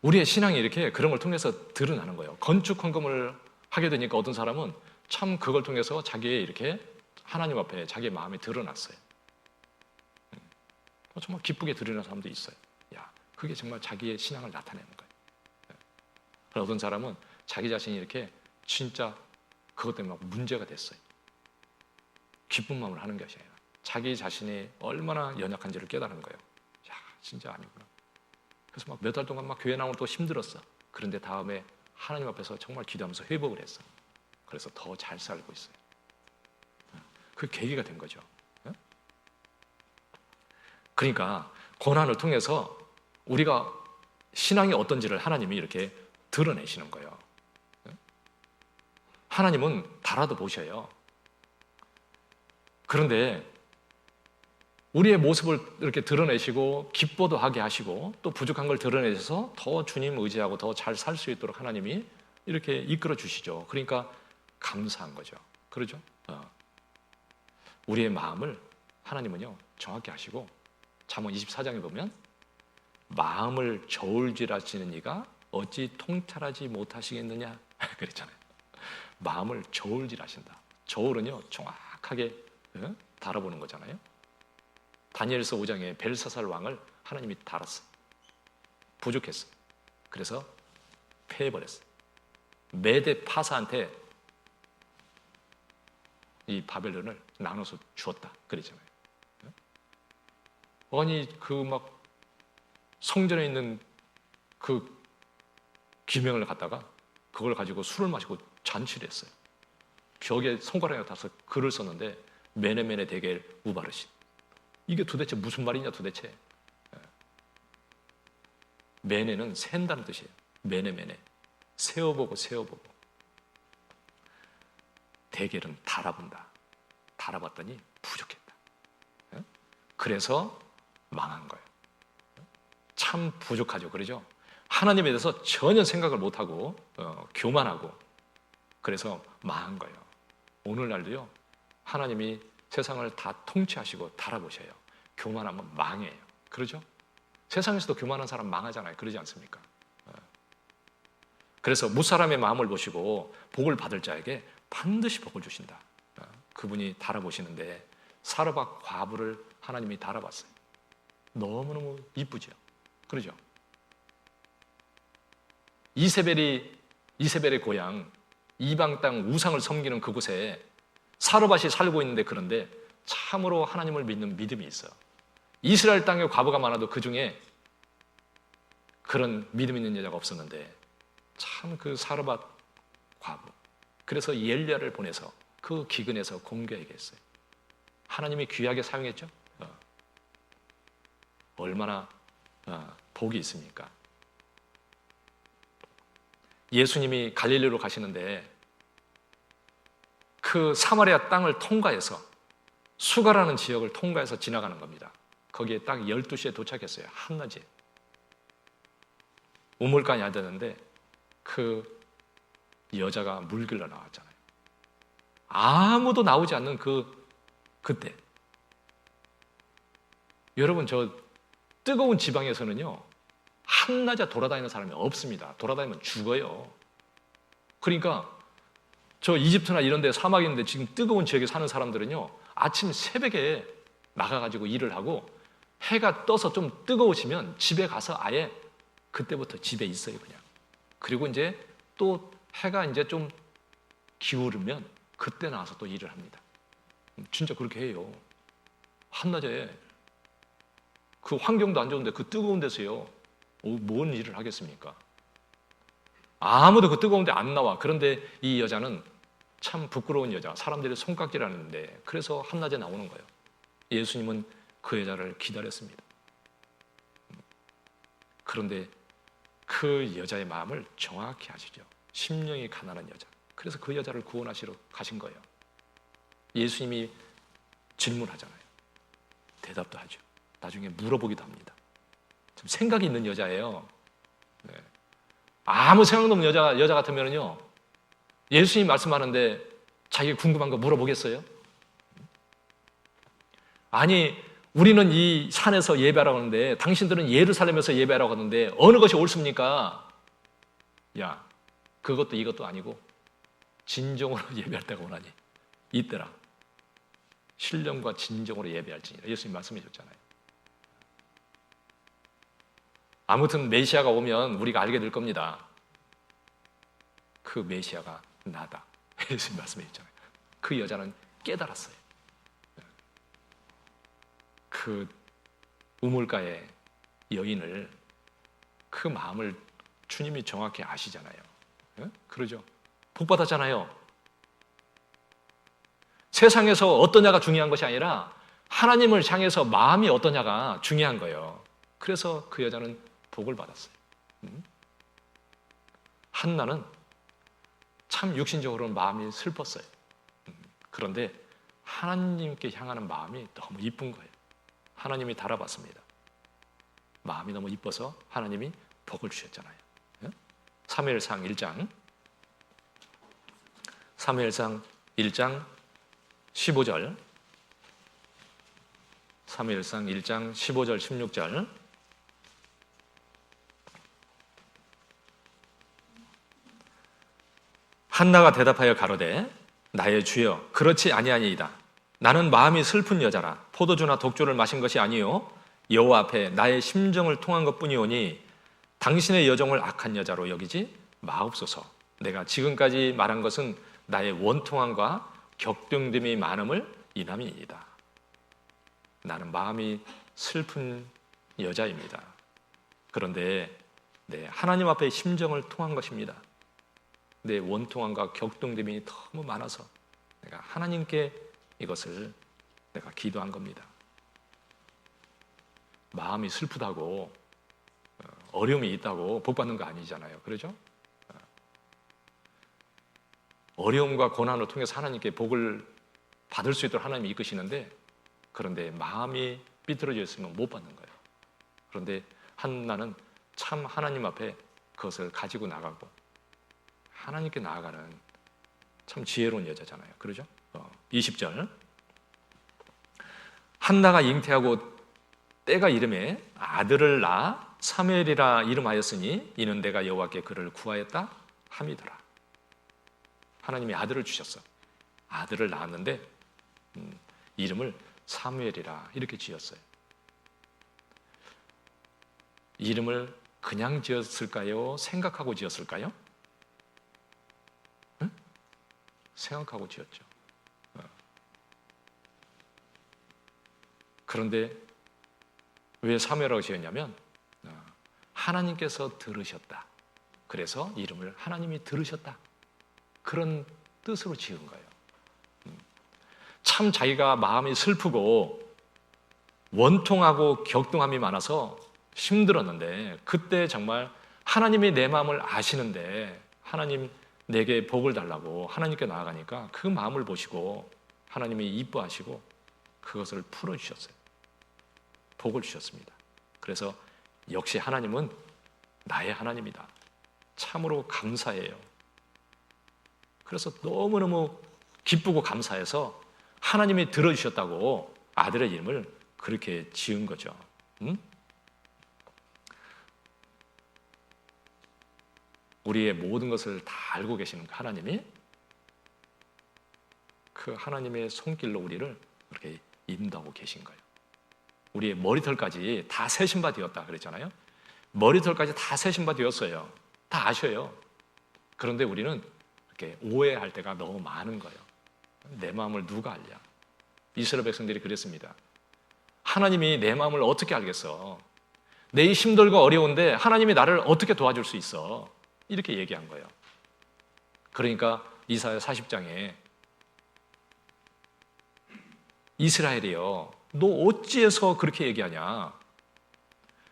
우리의 신앙이 이렇게 그런 걸 통해서 드러나는 거예요. 건축 헌금을 하게 되니까 어떤 사람은 참 그걸 통해서 자기의 이렇게 하나님 앞에 자기의 마음이 드러났어요. 정말 기쁘게 드러나는 사람도 있어요. 야, 그게 정말 자기의 신앙을 나타내는 거예요. 그래서 어떤 사람은 자기 자신이 이렇게 진짜 그것 때문에 막 문제가 됐어요. 기쁜 마음을 하는 것이 아니라 자기 자신이 얼마나 연약한지를 깨달은 거예요. 야, 진짜 아니구나. 그래서 막 몇 달 동안 막 교회 나오면 또 힘들었어. 그런데 다음에 하나님 앞에서 정말 기도하면서 회복을 했어. 그래서 더 잘 살고 있어요. 그 계기가 된 거죠. 그러니까 고난을 통해서 우리가 신앙이 어떤지를 하나님이 이렇게 드러내시는 거예요. 하나님은 달아도 보셔요. 그런데 우리의 모습을 이렇게 드러내시고 기뻐도 하게 하시고 또 부족한 걸 드러내셔서 더 주님 의지하고 더 잘 살 수 있도록 하나님이 이렇게 이끌어 주시죠. 그러니까 감사한 거죠. 그러죠? 우리의 마음을 하나님은요 정확히 아시고 잠언 24장에 보면 마음을 저울질하시는 이가 어찌 통찰하지 못하시겠느냐 그랬잖아요. 마음을 저울질하신다. 저울은요 정확하게 달아보는 거잖아요. 다니엘서 5장에 벨사살 왕을 하나님이 달았어. 부족했어. 그래서 패해버렸어요. 메대 파사한테 이 바벨론을 나눠서 주었다 그랬잖아요. 아니 그 막 성전에 있는 그 기명을 갖다가 그걸 가지고 술을 마시고 잔치를 했어요. 벽에 손가락에 닿아서 글을 썼는데 메네메네 데겔 우바르신. 이게 도대체 무슨 말이냐 도대체. 메네는 샌다는 뜻이에요. 메네메네. 세어보고 세어보고. 데겔은 달아본다. 달아봤더니 부족했다. 그래서 망한 거예요. 참 부족하죠. 그러죠? 하나님에 대해서 전혀 생각을 못하고 교만하고 그래서 망한 거예요. 오늘날도요. 하나님이 세상을 다 통치하시고 달아보셔요. 교만하면 망해요. 그러죠? 세상에서도 교만한 사람 망하잖아요. 그러지 않습니까? 그래서 무사람의 마음을 보시고 복을 받을 자에게 반드시 복을 주신다. 그분이 달아보시는데 사르밧 과부를 하나님이 달아봤어요. 너무너무 이쁘죠. 그러죠? 이세벨의 고향 이방 땅 우상을 섬기는 그곳에 사르밧이 살고 있는데 그런데 참으로 하나님을 믿는 믿음이 있어요. 이스라엘 땅에 과부가 많아도 그 중에 그런 믿음 있는 여자가 없었는데 참 그 사르밧 과부. 그래서 엘리야를 보내서 그 기근에서 공개하게 했어요. 하나님이 귀하게 사용했죠. 얼마나 복이 있습니까? 예수님이 갈릴리로 가시는데 그 사마리아 땅을 통과해서 수가라는 지역을 통과해서 지나가는 겁니다. 거기에 딱 12시에 도착했어요. 한낮에. 우물가에 앉았는데 그 여자가 물길로 나왔잖아요. 아무도 나오지 않는 그때. 여러분 저 뜨거운 지방에서는요. 한낮에 돌아다니는 사람이 없습니다. 돌아다니면 죽어요. 그러니까 저 이집트나 이런 데 사막이 있는데 지금 뜨거운 지역에 사는 사람들은요. 아침 새벽에 나가가지고 일을 하고 해가 떠서 좀 뜨거워지면 집에 가서 아예 그때부터 집에 있어요. 그냥. 그리고 이제 또 해가 이제 좀 기울으면 그때 나와서 또 일을 합니다. 진짜 그렇게 해요. 한낮에 그 환경도 안 좋은데 그 뜨거운 데서요. 뭔 일을 하겠습니까? 아무도 그 뜨거운 데 안 나와. 그런데 이 여자는 참 부끄러운 여자. 사람들이 손깍질하는데 그래서 한낮에 나오는 거예요. 예수님은 그 여자를 기다렸습니다. 그런데 그 여자의 마음을 정확히 아시죠? 심령이 가난한 여자. 그래서 그 여자를 구원하시러 가신 거예요. 예수님이 질문하잖아요. 대답도 하죠. 나중에 물어보기도 합니다. 좀 생각이 있는 여자예요. 네. 아무 생각도 없는 여자 같으면요. 예수님이 말씀하는데 자기가 궁금한 거 물어보겠어요? 아니, 우리는 이 산에서 예배하라고 하는데 당신들은 예루살렘에서 예배하라고 하는데 어느 것이 옳습니까? 야, 그것도 이것도 아니고 진정으로 예배할 때가 오나니 이때라. 신령과 진정으로 예배할지니라. 예수님 말씀해 줬잖아요. 아무튼 메시아가 오면 우리가 알게 될 겁니다. 그 메시아가 나다. 예수님 말씀해 줬잖아요. 그 여자는 깨달았어요. 그 우물가의 여인을 그 마음을 주님이 정확히 아시잖아요. 그러죠. 복 받았잖아요. 세상에서 어떠냐가 중요한 것이 아니라 하나님을 향해서 마음이 어떠냐가 중요한 거예요. 그래서 그 여자는 복을 받았어요. 한나는 참 육신적으로는 마음이 슬펐어요. 그런데 하나님께 향하는 마음이 너무 이쁜 거예요. 하나님이 달아봤습니다. 마음이 너무 이뻐서 하나님이 복을 주셨잖아요. 사무엘상 1장 15절 사무엘상 1장 15절 16절 한나가 대답하여 가로되 나의 주여 그렇지 아니하니이다. 나는 마음이 슬픈 여자라 포도주나 독주를 마신 것이 아니요 여호와 앞에 나의 심정을 통한 것뿐이오니 당신의 여종을 악한 여자로 여기지 마옵소서. 내가 지금까지 말한 것은 나의 원통함과 격동됨이 많음을 인함이니이다. 나는 마음이 슬픈 여자입니다. 그런데 하나님 앞에 심정을 통한 것입니다. 내 원통함과 격동됨이 너무 많아서 내가 하나님께 이것을 내가 기도한 겁니다. 마음이 슬프다고 어려움이 있다고 복 받는 거 아니잖아요. 그렇죠? 어려움과 고난을 통해서 하나님께 복을 받을 수 있도록 하나님이 이끄시는데, 그런데 마음이 삐뚤어져 있으면 못 받는 거예요. 그런데 한나는 참 하나님 앞에 그것을 가지고 나가고 하나님께 나아가는 참 지혜로운 여자잖아요. 그러죠? 20절. 한나가 잉태하고 때가 이름에 아들을 낳아 사무엘이라 이름하였으니 이는 내가 여호와께 그를 구하였다 함이더라. 하나님이 아들을 주셨어. 아들을 낳았는데 이름을 사무엘이라 이렇게 지었어요. 이름을 그냥 지었을까요? 생각하고 지었을까요? 응? 생각하고 지었죠. 그런데 왜 사무엘이라고 지었냐면 하나님께서 들으셨다. 그래서 이름을 하나님이 들으셨다. 그런 뜻으로 지은 거예요. 참 자기가 마음이 슬프고 원통하고 격동함이 많아서 힘들었는데, 그때 정말 하나님이 내 마음을 아시는데 하나님 내게 복을 달라고 하나님께 나아가니까 그 마음을 보시고 하나님이 이뻐하시고 그것을 풀어주셨어요. 복을 주셨습니다. 그래서 역시 하나님은 나의 하나님이다. 참으로 감사해요. 그래서 너무너무 기쁘고 감사해서 하나님이 들어주셨다고 아들의 이름을 그렇게 지은 거죠. 우리의 모든 것을 다 알고 계시는 하나님이 그 하나님의 손길로 우리를 그렇게 인도하고 계신 거예요. 우리의 머리털까지 다 세신바 되었다 그랬잖아요. 머리털까지 다 세신바 되었어요. 다 아셔요. 그런데 우리는 이렇게 오해할 때가 너무 많은 거예요. 내 마음을 누가 알냐? 이스라엘 백성들이 그랬습니다. 하나님이 내 마음을 어떻게 알겠어? 내 힘들고 어려운데 하나님이 나를 어떻게 도와줄 수 있어? 이렇게 얘기한 거예요. 그러니까 이사야 40장에 이스라엘이여, 너 어찌해서 그렇게 얘기하냐?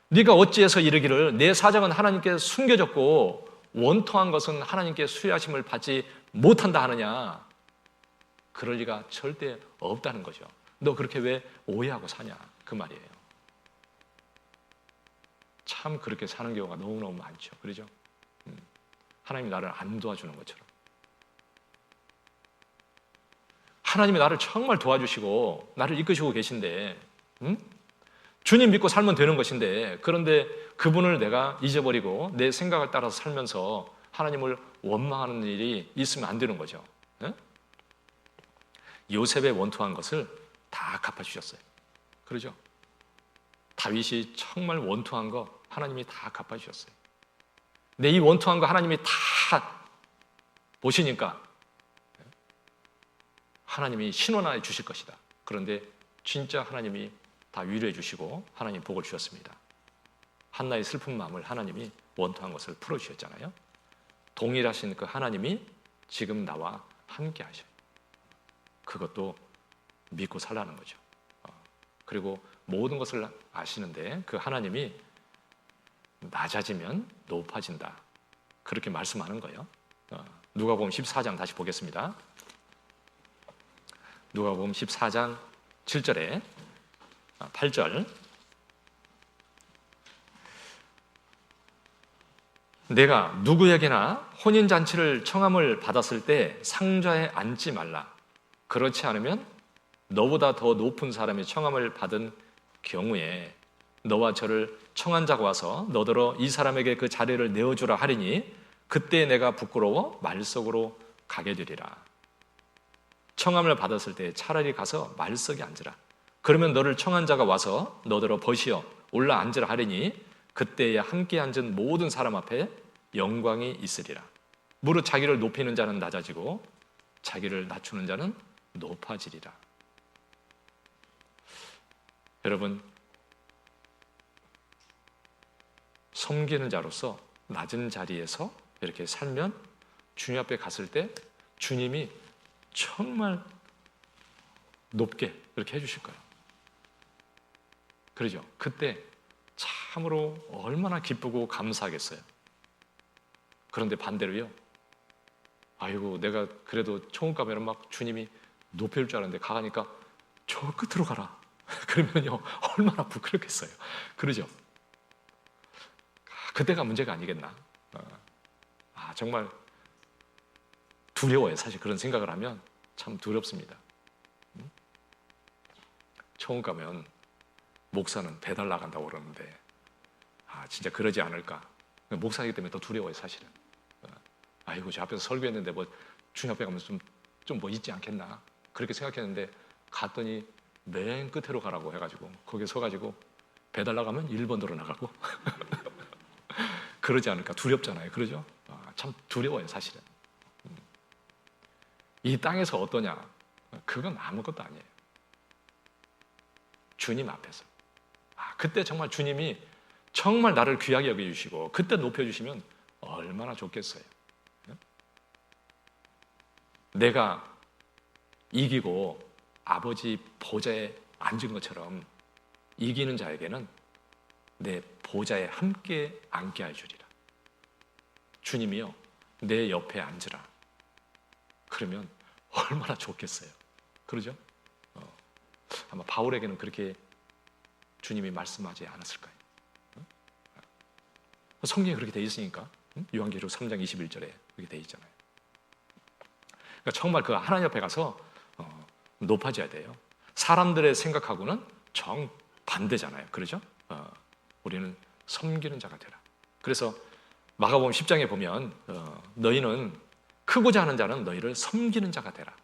네가 어찌해서 이르기를 내 사정은 하나님께 숨겨졌고 원통한 것은 하나님께 수여하심을 받지 못한다 하느냐? 그럴 리가 절대 없다는 거죠. 너 그렇게 왜 오해하고 사냐? 그 말이에요. 참 그렇게 사는 경우가 너무너무 많죠. 그러죠? 하나님이 나를 안 도와주는 것처럼. 하나님이 나를 정말 도와주시고 나를 이끄시고 계신데, 주님 믿고 살면 되는 것인데, 그런데 그분을 내가 잊어버리고 내 생각을 따라서 살면서 하나님을 원망하는 일이 있으면 안 되는 거죠. 요셉의 원통한 것을 다 갚아주셨어요. 그러죠? 다윗이 정말 원통한 거 하나님이 다 갚아주셨어요. 근데 이 원통한 거 하나님이 다 보시니까 하나님이 신원하여 주실 것이다. 그런데 진짜 하나님이 다 위로해 주시고 하나님 복을 주셨습니다. 한나의 슬픈 마음을 하나님이 원통한 것을 풀어주셨잖아요. 동일하신 그 하나님이 지금 나와 함께 하셔요. 그것도 믿고 살라는 거죠. 그리고 모든 것을 아시는데 그 하나님이 낮아지면 높아진다. 그렇게 말씀하는 거예요. 누가복음 14장 다시 보겠습니다. 누가복음 14장 7절에 8절. 내가 누구에게나 혼인잔치를 청함을 받았을 때 상좌에 앉지 말라. 그렇지 않으면 너보다 더 높은 사람이 청함을 받은 경우에 너와 저를 청한 자가 와서 너더러 이 사람에게 그 자리를 내어주라 하리니 그때 내가 부끄러워 말석으로 가게 되리라. 청함을 받았을 때 차라리 가서 말석에 앉으라. 그러면 너를 청한 자가 와서 너더러 벗이어 올라 앉으라 하리니 그때에 함께 앉은 모든 사람 앞에 영광이 있으리라. 무릇 자기를 높이는 자는 낮아지고 자기를 낮추는 자는 높아지리라. 여러분, 섬기는 자로서 낮은 자리에서 이렇게 살면 주님 앞에 갔을 때 주님이 정말 높게 이렇게 해주실 거예요. 그러죠? 그때 참으로 얼마나 기쁘고 감사하겠어요. 그런데 반대로요, 아이고 내가 그래도 천국 가면 막 주님이 높여줄 줄 알았는데 가니까 저 끝으로 가라 그러면요 얼마나 부끄럽겠어요. 그러죠? 그때가 문제가 아니겠나. 정말 두려워요. 사실 그런 생각을 하면 참 두렵습니다. 천국 가면 목사는 배달 나간다고 그러는데 진짜 그러지 않을까. 목사이기 때문에 더 두려워요. 사실은. 아이고 저 앞에서 설교했는데 뭐 주님 앞에 가면 좀 뭐 있지 않겠나 그렇게 생각했는데 갔더니 맨 끝으로 가라고 해가지고 거기에 서가지고 배달 나가면 1번 도로 나가고 그러지 않을까. 두렵잖아요. 그러죠? 참 두려워요. 사실은. 이 땅에서 어떠냐? 그건 아무것도 아니에요. 주님 앞에서. 그때 정말 주님이 정말 나를 귀하게 여겨주시고 그때 높여주시면 얼마나 좋겠어요. 내가 이기고 아버지 보좌에 앉은 것처럼 이기는 자에게는 내 보좌에 함께 앉게 해주리라. 주님이요 내 옆에 앉으라. 그러면 얼마나 좋겠어요. 그러죠? 아마 바울에게는 그렇게 주님이 말씀하지 않았을까요? 성경에 그렇게 돼 있으니까. 요한계시록 3장 21절에 그렇게 돼 있잖아요. 그러니까 정말 그 하나님 옆에 가서 높아져야 돼요. 사람들의 생각하고는 정반대잖아요. 그러죠? 우리는 섬기는 자가 되라. 그래서 마가복음 10장에 보면 너희는 크고자 하는 자는 너희를 섬기는 자가 되라.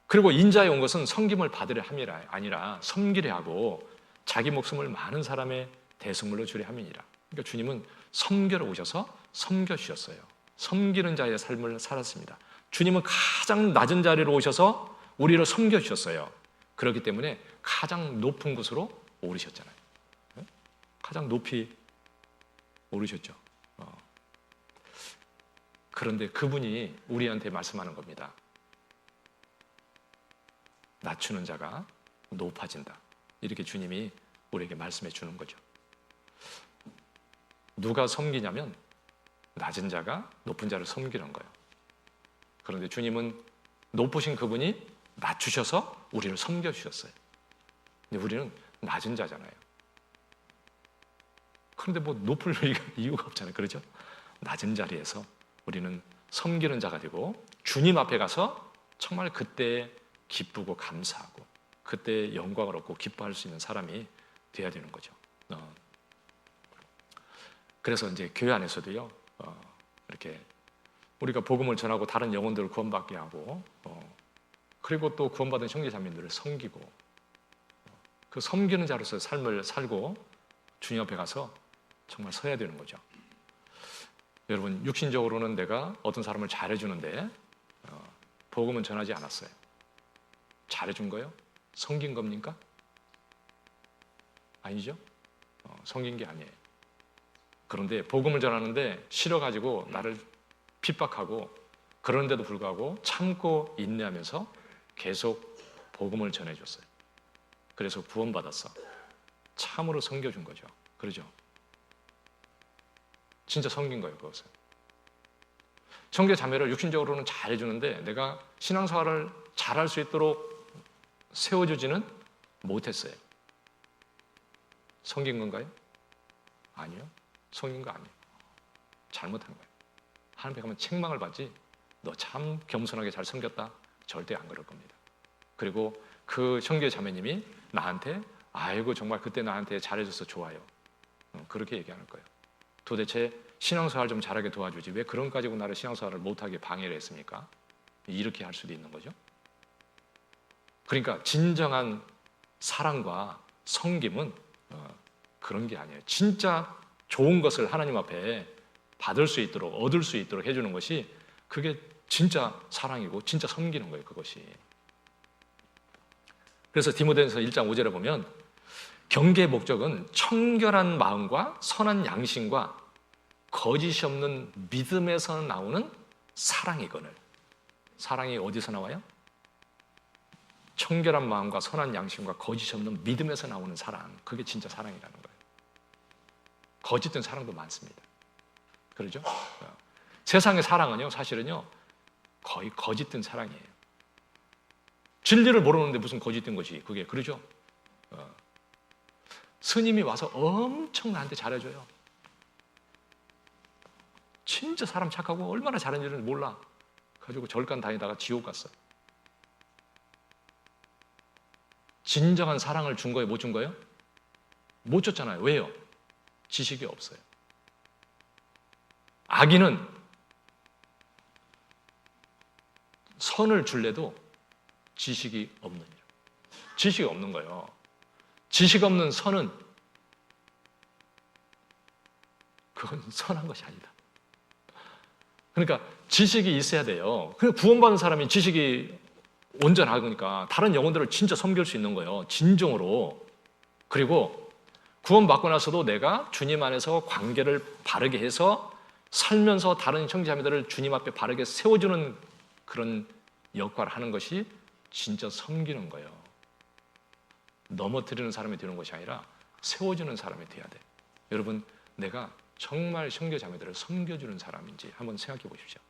그리고 인자에 온 것은 섬김을 받으려 함이라 아니라 섬기려 하고 자기 목숨을 많은 사람의 대속물로 주려 함이니라. 그러니까 주님은 섬겨러 오셔서 섬겨주셨어요. 섬기는 자의 삶을 살았습니다. 주님은 가장 낮은 자리로 오셔서 우리를 섬겨주셨어요. 그렇기 때문에 가장 높은 곳으로 오르셨잖아요. 가장 높이 오르셨죠. 그런데 그분이 우리한테 말씀하는 겁니다. 낮추는 자가 높아진다. 이렇게 주님이 우리에게 말씀해 주는 거죠. 누가 섬기냐면 낮은 자가 높은 자를 섬기는 거예요. 그런데 주님은 높으신 그분이 낮추셔서 우리를 섬겨주셨어요. 근데 우리는 낮은 자잖아요. 그런데 뭐 높을 이유가 없잖아요. 그렇죠? 낮은 자리에서 우리는 섬기는 자가 되고 주님 앞에 가서 정말 그때 기쁘고 감사하고 그때 영광을 얻고 기뻐할 수 있는 사람이 돼야 되는 거죠. 그래서 이제 교회 안에서도요, 이렇게 우리가 복음을 전하고 다른 영혼들을 구원받게 하고, 그리고 또 구원받은 형제자매들을 섬기고, 그 섬기는 자로서 삶을 살고 주님 앞에 가서 정말 서야 되는 거죠. 여러분, 육신적으로는 내가 어떤 사람을 잘해주는데 복음은 전하지 않았어요. 잘해준 거예요? 섬긴 겁니까? 아니죠? 섬긴 게 아니에요. 그런데 복음을 전하는데 싫어가지고 나를 핍박하고 그러는데도 불구하고 참고 인내하면서 계속 복음을 전해줬어요. 그래서 구원받았어. 참으로 섬겨준 거죠. 그러죠? 진짜 섬긴 거예요. 그것은. 형제 자매를 육신적으로는 잘해주는데 내가 신앙생활을 잘할 수 있도록 세워주지는 못했어요. 섬긴 건가요? 아니요. 섬긴 거 아니에요. 잘못한 거예요. 하나님께 가면 책망을 받지 너 참 겸손하게 잘 섬겼다. 절대 안 그럴 겁니다. 그리고 그 형제 자매님이 나한테 아이고 정말 그때 나한테 잘해줘서 좋아요. 그렇게 얘기하는 거예요. 도대체 신앙생활 좀 잘하게 도와주지 왜 그런 가지고 나를 신앙생활을 못하게 방해를 했습니까? 이렇게 할 수도 있는 거죠. 그러니까 진정한 사랑과 섬김은 그런 게 아니에요. 진짜 좋은 것을 하나님 앞에 받을 수 있도록, 얻을 수 있도록 해주는 것이, 그게 진짜 사랑이고 진짜 섬기는 거예요, 그것이. 그래서 디모데전서 1장 5절에 보면 경계의 목적은 청결한 마음과 선한 양심과 거짓이 없는 믿음에서 나오는 사랑이거늘. 사랑이 어디서 나와요? 청결한 마음과 선한 양심과 거짓이 없는 믿음에서 나오는 사랑. 그게 진짜 사랑이라는 거예요. 거짓된 사랑도 많습니다. 그러죠? 세상의 사랑은요, 사실은요, 거의 거짓된 사랑이에요. 진리를 모르는데 무슨 거짓된 것이 그게, 그러죠? 스님이 와서 엄청 나한테 잘해줘요. 진짜 사람 착하고 얼마나 잘했는지는 몰라. 가지고 절간 다니다가 지옥 갔어. 진정한 사랑을 준 거예요? 못 준 거예요? 못 줬잖아요. 왜요? 지식이 없어요. 악인은 선을 줄래도 지식이 없는 일. 지식이 없는 거예요. 지식 없는 선은 그건 선한 것이 아니다. 그러니까 지식이 있어야 돼요. 구원받은 사람이 지식이 온전하니까 다른 영혼들을 진짜 섬길 수 있는 거예요. 진정으로. 그리고 구원받고 나서도 내가 주님 안에서 관계를 바르게 해서 살면서 다른 형제자매들을 주님 앞에 바르게 세워주는 그런 역할을 하는 것이 진짜 섬기는 거예요. 넘어뜨리는 사람이 되는 것이 아니라 세워주는 사람이 돼야 돼. 여러분, 내가 정말 형제자매들을 섬겨주는 사람인지 한번 생각해 보십시오.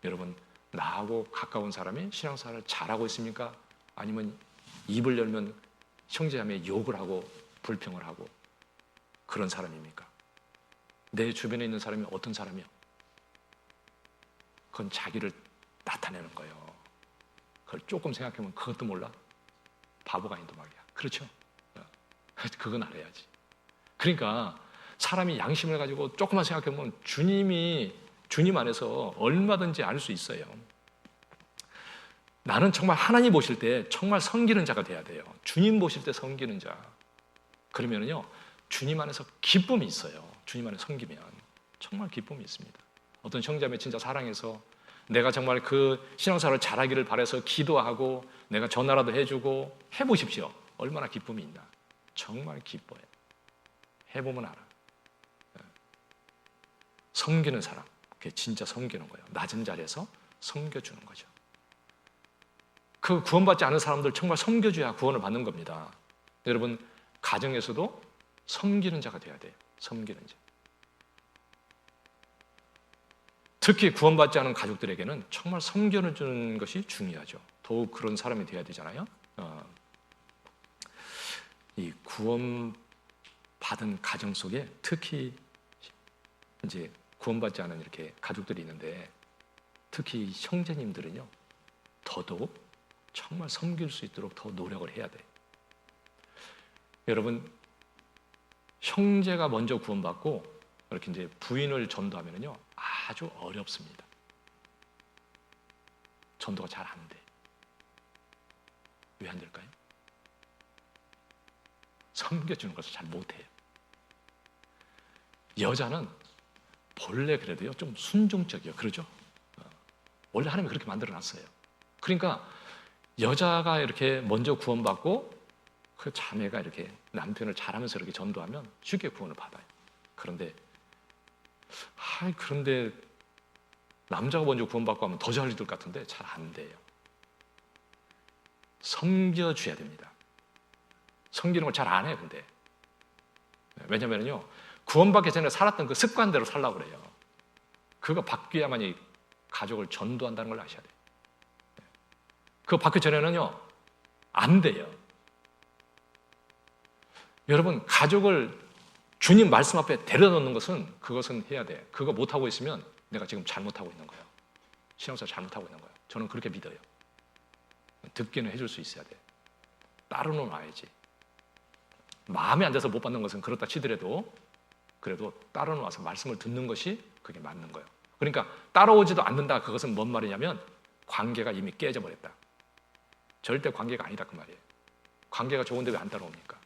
여러분, 나하고 가까운 사람이 신앙생활을 잘하고 있습니까? 아니면 입을 열면 형제자매에 욕을 하고 불평을 하고 그런 사람입니까? 내 주변에 있는 사람이 어떤 사람이요? 그건 자기를 나타내는 거예요. 그걸 조금 생각해보면 그것도 몰라? 바보가 아닌도 말이야. 그렇죠? 그건 알아야지. 그러니까 사람이 양심을 가지고 조금만 생각해보면 주님 안에서 얼마든지 알 수 있어요. 나는 정말 하나님 보실 때 정말 섬기는 자가 돼야 돼요. 주님 보실 때 섬기는 자. 그러면요, 주님 안에서 기쁨이 있어요. 주님 안에 섬기면 정말 기쁨이 있습니다. 어떤 형제자매 진짜 사랑해서 내가 정말 그 신앙생활을 잘하기를 바라서 기도하고 내가 전화라도 해주고 해보십시오. 얼마나 기쁨이 있나. 정말 기뻐요. 해보면 알아. 섬기는 사람, 그게 진짜 섬기는 거예요. 낮은 자리에서 섬겨주는 거죠. 그 구원받지 않은 사람들 정말 섬겨줘야 구원을 받는 겁니다. 여러분, 가정에서도 섬기는 자가 돼야 돼요. 섬기는 자. 특히 구원받지 않은 가족들에게는 정말 섬겨주는 것이 중요하죠. 더욱 그런 사람이 돼야 되잖아요. 이 구원받은 가정 속에 특히 이제 구원받지 않은 이렇게 가족들이 있는데 특히 형제님들은요, 더더욱 정말 섬길 수 있도록 더 노력을 해야 돼요. 여러분, 형제가 먼저 구원받고 이렇게 이제 부인을 전도하면요, 아주 어렵습니다. 전도가 잘 안 돼. 왜 안 될까요? 섬겨주는 것을 잘 못해요. 여자는 본래 그래도요, 좀 순종적이에요. 그러죠? 원래 하나님이 그렇게 만들어놨어요. 그러니까 여자가 이렇게 먼저 구원받고 그 자매가 이렇게 남편을 잘하면서 이렇게 전도하면 쉽게 구원을 받아요. 그런데 남자가 먼저 구원받고 하면 더 잘 될 것 같은데 잘 안 돼요. 섬겨줘야 됩니다. 섬기는 걸 잘 안 해요, 근데. 왜냐면요, 구원받기 전에 살았던 그 습관대로 살라고 그래요. 그거 바뀌어야만이 가족을 전도한다는 걸 아셔야 돼요. 그거 바뀌기 전에는요, 안 돼요. 여러분, 가족을 주님 말씀 앞에 데려다 놓는 것은 그것은 해야 돼. 그거 못하고 있으면 내가 지금 잘못하고 있는 거예요. 신앙생활 잘못하고 있는 거예요. 저는 그렇게 믿어요. 듣기는 해줄 수 있어야 돼. 따로는 와야지. 마음에 안 들어서 못 받는 것은 그렇다 치더라도 그래도 따로는 와서 말씀을 듣는 것이 그게 맞는 거예요. 그러니까 따라오지도 않는다. 그것은 뭔 말이냐면 관계가 이미 깨져버렸다. 절대 관계가 아니다 그 말이에요. 관계가 좋은데 왜 안 따라옵니까?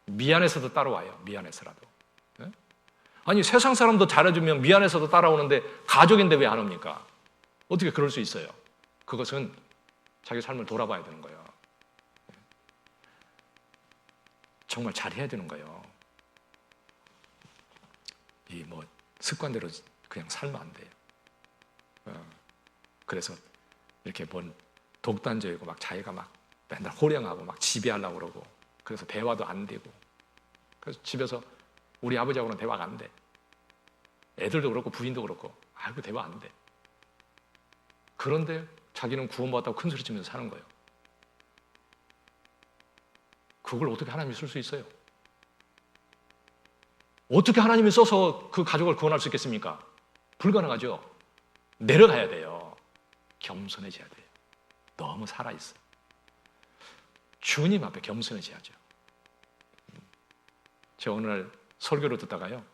미안해서도 따라와요. 미안해서라도. 네? 아니 세상 사람도 잘해주면 미안해서도 따라오는데 가족인데 왜 안 옵니까? 어떻게 그럴 수 있어요? 그것은 자기 삶을 돌아봐야 되는 거예요. 정말 잘해야 되는 거예요. 이 뭐 습관대로 그냥 살면 안 돼요. 그래서 이렇게 뭔 독단적이고 막 자기가 막 맨날 호령하고 막 지배하려고 그러고, 그래서 대화도 안 되고, 그래서 집에서 우리 아버지하고는 대화가 안 돼. 애들도 그렇고 부인도 그렇고, 아이고 대화 안 돼. 그런데 자기는 구원받았다고 큰 소리 치면서 사는 거예요. 그걸 어떻게 하나님이 쓸 수 있어요? 어떻게 하나님이 써서 그 가족을 구원할 수 있겠습니까? 불가능하죠. 내려가야 돼요. 겸손해져야 돼요. 너무 살아있어. 주님 앞에 겸손해져야죠. 제가 오늘 설교를 듣다가요,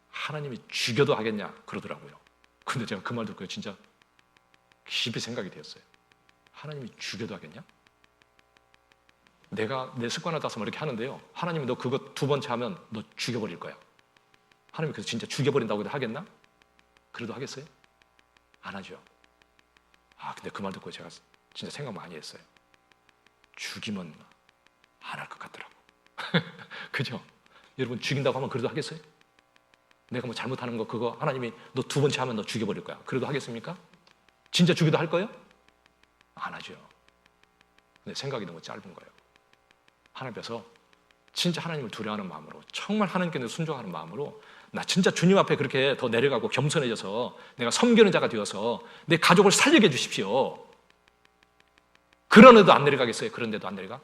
하나님이 죽여도 하겠냐 그러더라고요. 근데 제가 그 말 듣고 진짜 깊이 생각이 되었어요. 하나님이 죽여도 하겠냐? 내가 내 습관을 따서 이렇게 하는데요, 하나님이 너 그거 2번째 하면 너 죽여버릴 거야. 하나님이 그래서 진짜 죽여버린다고 하겠나? 그래도 하겠어요? 안 하죠. 근데 그 말 듣고 제가 진짜 생각 많이 했어요. 죽이면 안 할 것 같더라고. 그죠? 여러분, 죽인다고 하면 그래도 하겠어요? 내가 뭐 잘못하는 거 그거 하나님이 너 2번째 하면 너 죽여버릴 거야. 그래도 하겠습니까? 진짜 죽여도 할 거예요? 안 하죠. 근데 생각이 너무 짧은 거예요. 하나님 앞에서 진짜 하나님을 두려워하는 마음으로, 정말 하나님께 순종하는 마음으로, 나 진짜 주님 앞에 그렇게 더 내려가고 겸손해져서 내가 섬기는 자가 되어서 내 가족을 살리게 해주십시오. 그런데도 안 내려가겠어요? 그런데도 안 내려가?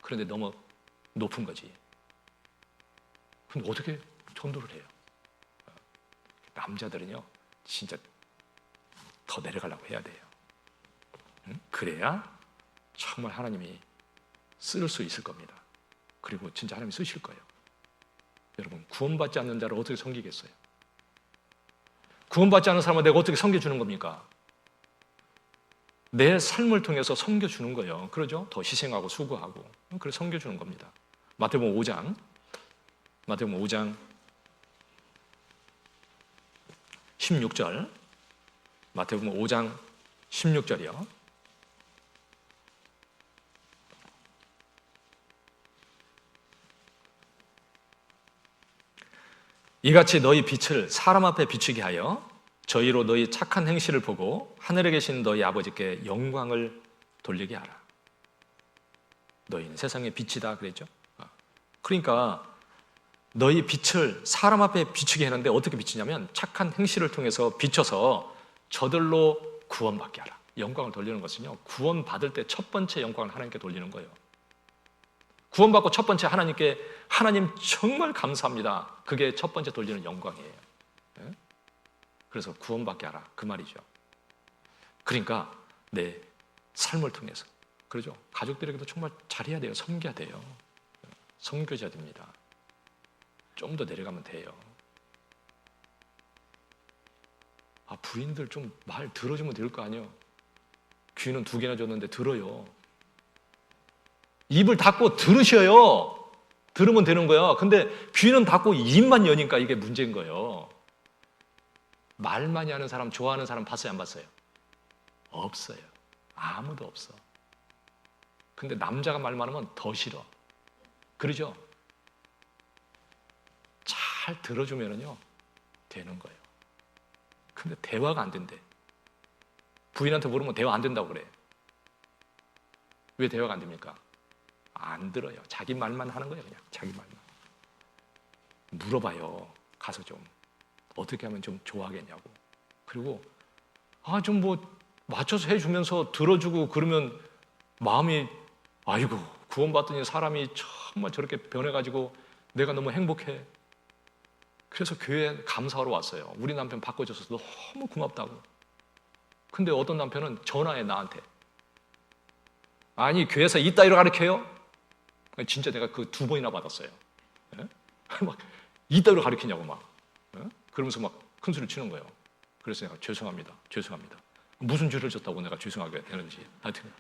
그런데 너무 높은 거지. 근데 어떻게 전도를 해요? 남자들은요, 진짜 더 내려가려고 해야 돼요. 그래야 정말 하나님이 쓸 수 있을 겁니다. 그리고 진짜 하나님이 쓰실 거예요. 여러분, 구원받지 않는 자를 어떻게 섬기겠어요? 구원받지 않는 사람을 내가 어떻게 섬겨주는 겁니까? 내 삶을 통해서 섬겨주는 거예요. 그러죠? 더 희생하고 수고하고, 그래서 섬겨주는 겁니다. 마태복음 5장 16절, 마태복음 5장 16절이요. 이같이 너희 빛을 사람 앞에 비추게 하여 저희로 너희 착한 행실을 보고 하늘에 계신 너희 아버지께 영광을 돌리게 하라. 너희는 세상의 빛이다 그랬죠? 그러니까 너희 빛을 사람 앞에 비추게 하는데 어떻게 비추냐면 착한 행실을 통해서 비춰서 저들로 구원받게 하라. 영광을 돌리는 것은요, 구원받을 때 첫 번째 영광을 하나님께 돌리는 거예요. 구원받고 첫 번째 하나님께, 하나님 정말 감사합니다. 그게 첫 번째 돌리는 영광이에요. 그래서 구원받게 하라, 그 말이죠. 그러니까 내 삶을 통해서, 그러죠? 가족들에게도 정말 잘해야 돼요. 섬겨야 돼요. 섬겨줘야 됩니다. 좀 더 내려가면 돼요. 부인들 좀 말 들어주면 될 거 아니에요. 귀는 2개나 줬는데 들어요. 입을 닫고 들으셔요. 들으면 되는 거야. 근데 귀는 닫고 입만 여니까 이게 문제인 거예요. 말 많이 하는 사람, 좋아하는 사람 봤어요, 안 봤어요? 없어요. 아무도 없어. 근데 남자가 말 많으면 더 싫어. 그러죠? 잘 들어주면은요, 되는 거예요. 근데 대화가 안 된대. 부인한테 물으면 대화 안 된다고 그래. 왜 대화가 안 됩니까? 안 들어요. 자기 말만 하는 거예요. 그냥 자기 말만. 물어봐요. 가서 좀 어떻게 하면 좀 좋아하겠냐고. 그리고 좀 뭐 맞춰서 해주면서 들어주고 그러면 마음이, 아이고 구원받더니 사람이 정말 저렇게 변해가지고 내가 너무 행복해. 그래서 교회에 감사하러 왔어요. 우리 남편 바꿔줘서 너무 고맙다고. 근데 어떤 남편은 전화해 나한테. 아니 교회에서 이따위로 가르쳐요? 진짜 내가 그 2번이나 받았어요. 막 이따위로 가르치냐고 막. 그러면서 막 큰 소리 치는 거예요. 그래서 내가 죄송합니다. 무슨 죄를 졌다고 내가 죄송하게 되는지. 하여튼.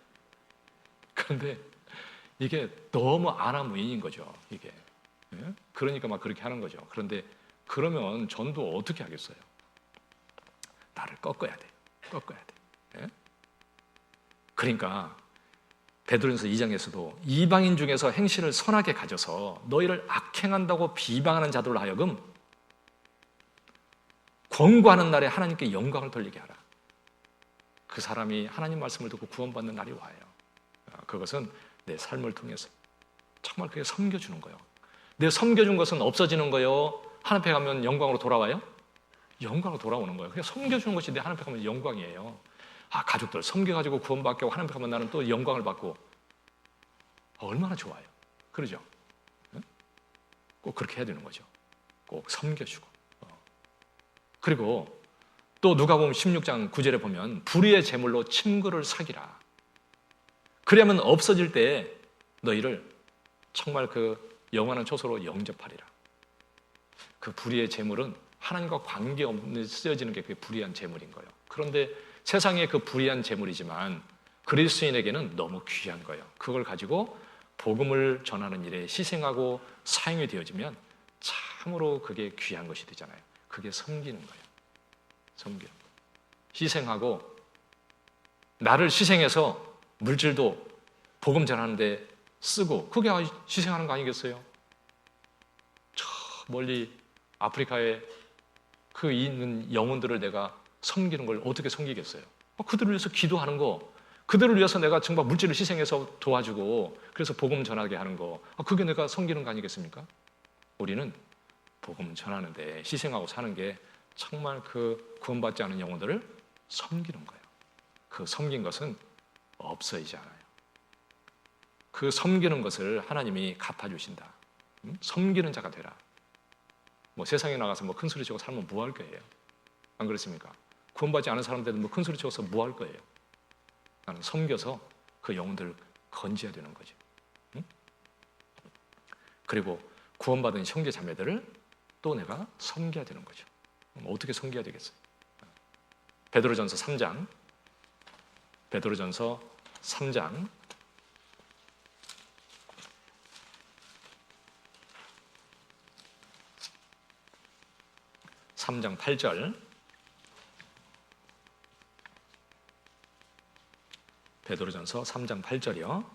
그런데 이게 너무 안하무인인 거죠. 이게. 그러니까 막 그렇게 하는 거죠. 그런데 그러면 전도 어떻게 하겠어요? 나를 꺾어야 돼. 꺾어야 돼. 예? 그러니까 베드로전서 2장에서도 이방인 중에서 행실을 선하게 가져서 너희를 악행한다고 비방하는 자들로 하여금 권고하는 날에 하나님께 영광을 돌리게 하라. 그 사람이 하나님 말씀을 듣고 구원받는 날이 와요. 그것은 내 삶을 통해서 정말 그게 섬겨주는 거예요. 내 섬겨준 것은 없어지는 거예요? 하나님 앞에 가면 영광으로 돌아와요? 영광으로 돌아오는 거예요. 그냥 섬겨주는 것이 내 하나님 앞에 가면 영광이에요. 가족들 섬겨가지고 구원받고 하나님 앞에 가면 나는 또 영광을 받고 얼마나 좋아요. 그러죠? 꼭 그렇게 해야 되는 거죠. 꼭 섬겨주고. 그리고 또 누가복음 16장 9절에 보면 불의의 재물로 친구를 사귀라. 그래야만 없어질 때 너희를 정말 그 영원한 초소로 영접하리라. 그 불의의 재물은 하나님과 관계없는 쓰여지는 게 그게 불의한 재물인 거예요. 그런데 세상에 그 불의한 재물이지만 그리스도인에게는 너무 귀한 거예요. 그걸 가지고 복음을 전하는 일에 희생하고 사용이 되어지면 참으로 그게 귀한 것이 되잖아요. 그게 섬기는 거예요. 섬기는 거예요. 희생하고 나를 희생해서 물질도 복음 전하는데 쓰고 그게 희생하는 거 아니겠어요? 저 멀리 아프리카에 그 있는 영혼들을 내가 섬기는 걸 어떻게 섬기겠어요? 그들을 위해서 기도하는 거, 그들을 위해서 내가 정말 물질을 희생해서 도와주고 그래서 복음 전하게 하는 거, 그게 내가 섬기는 거 아니겠습니까? 우리는 복음 전하는데 희생하고 사는 게 정말 그 구원받지 않은 영혼들을 섬기는 거예요. 그 섬긴 것은 없어지지 않아요. 그 섬기는 것을 하나님이 갚아주신다. 섬기는 자가 되라. 뭐 세상에 나가서 뭐 큰 소리 치고 살면 뭐 할 거예요? 안 그렇습니까? 구원받지 않은 사람들은 뭐 큰 소리 치고서 뭐 할 거예요? 나는 섬겨서 그 영혼들을 건져야 되는 거죠. 그리고 구원받은 형제 자매들을 또 내가 섬겨야 되는 거죠. 어떻게 섬겨야 되겠어요? 베드로전서 3장 베드로전서 3장 3장 8절 베드로전서 3장 8절이요.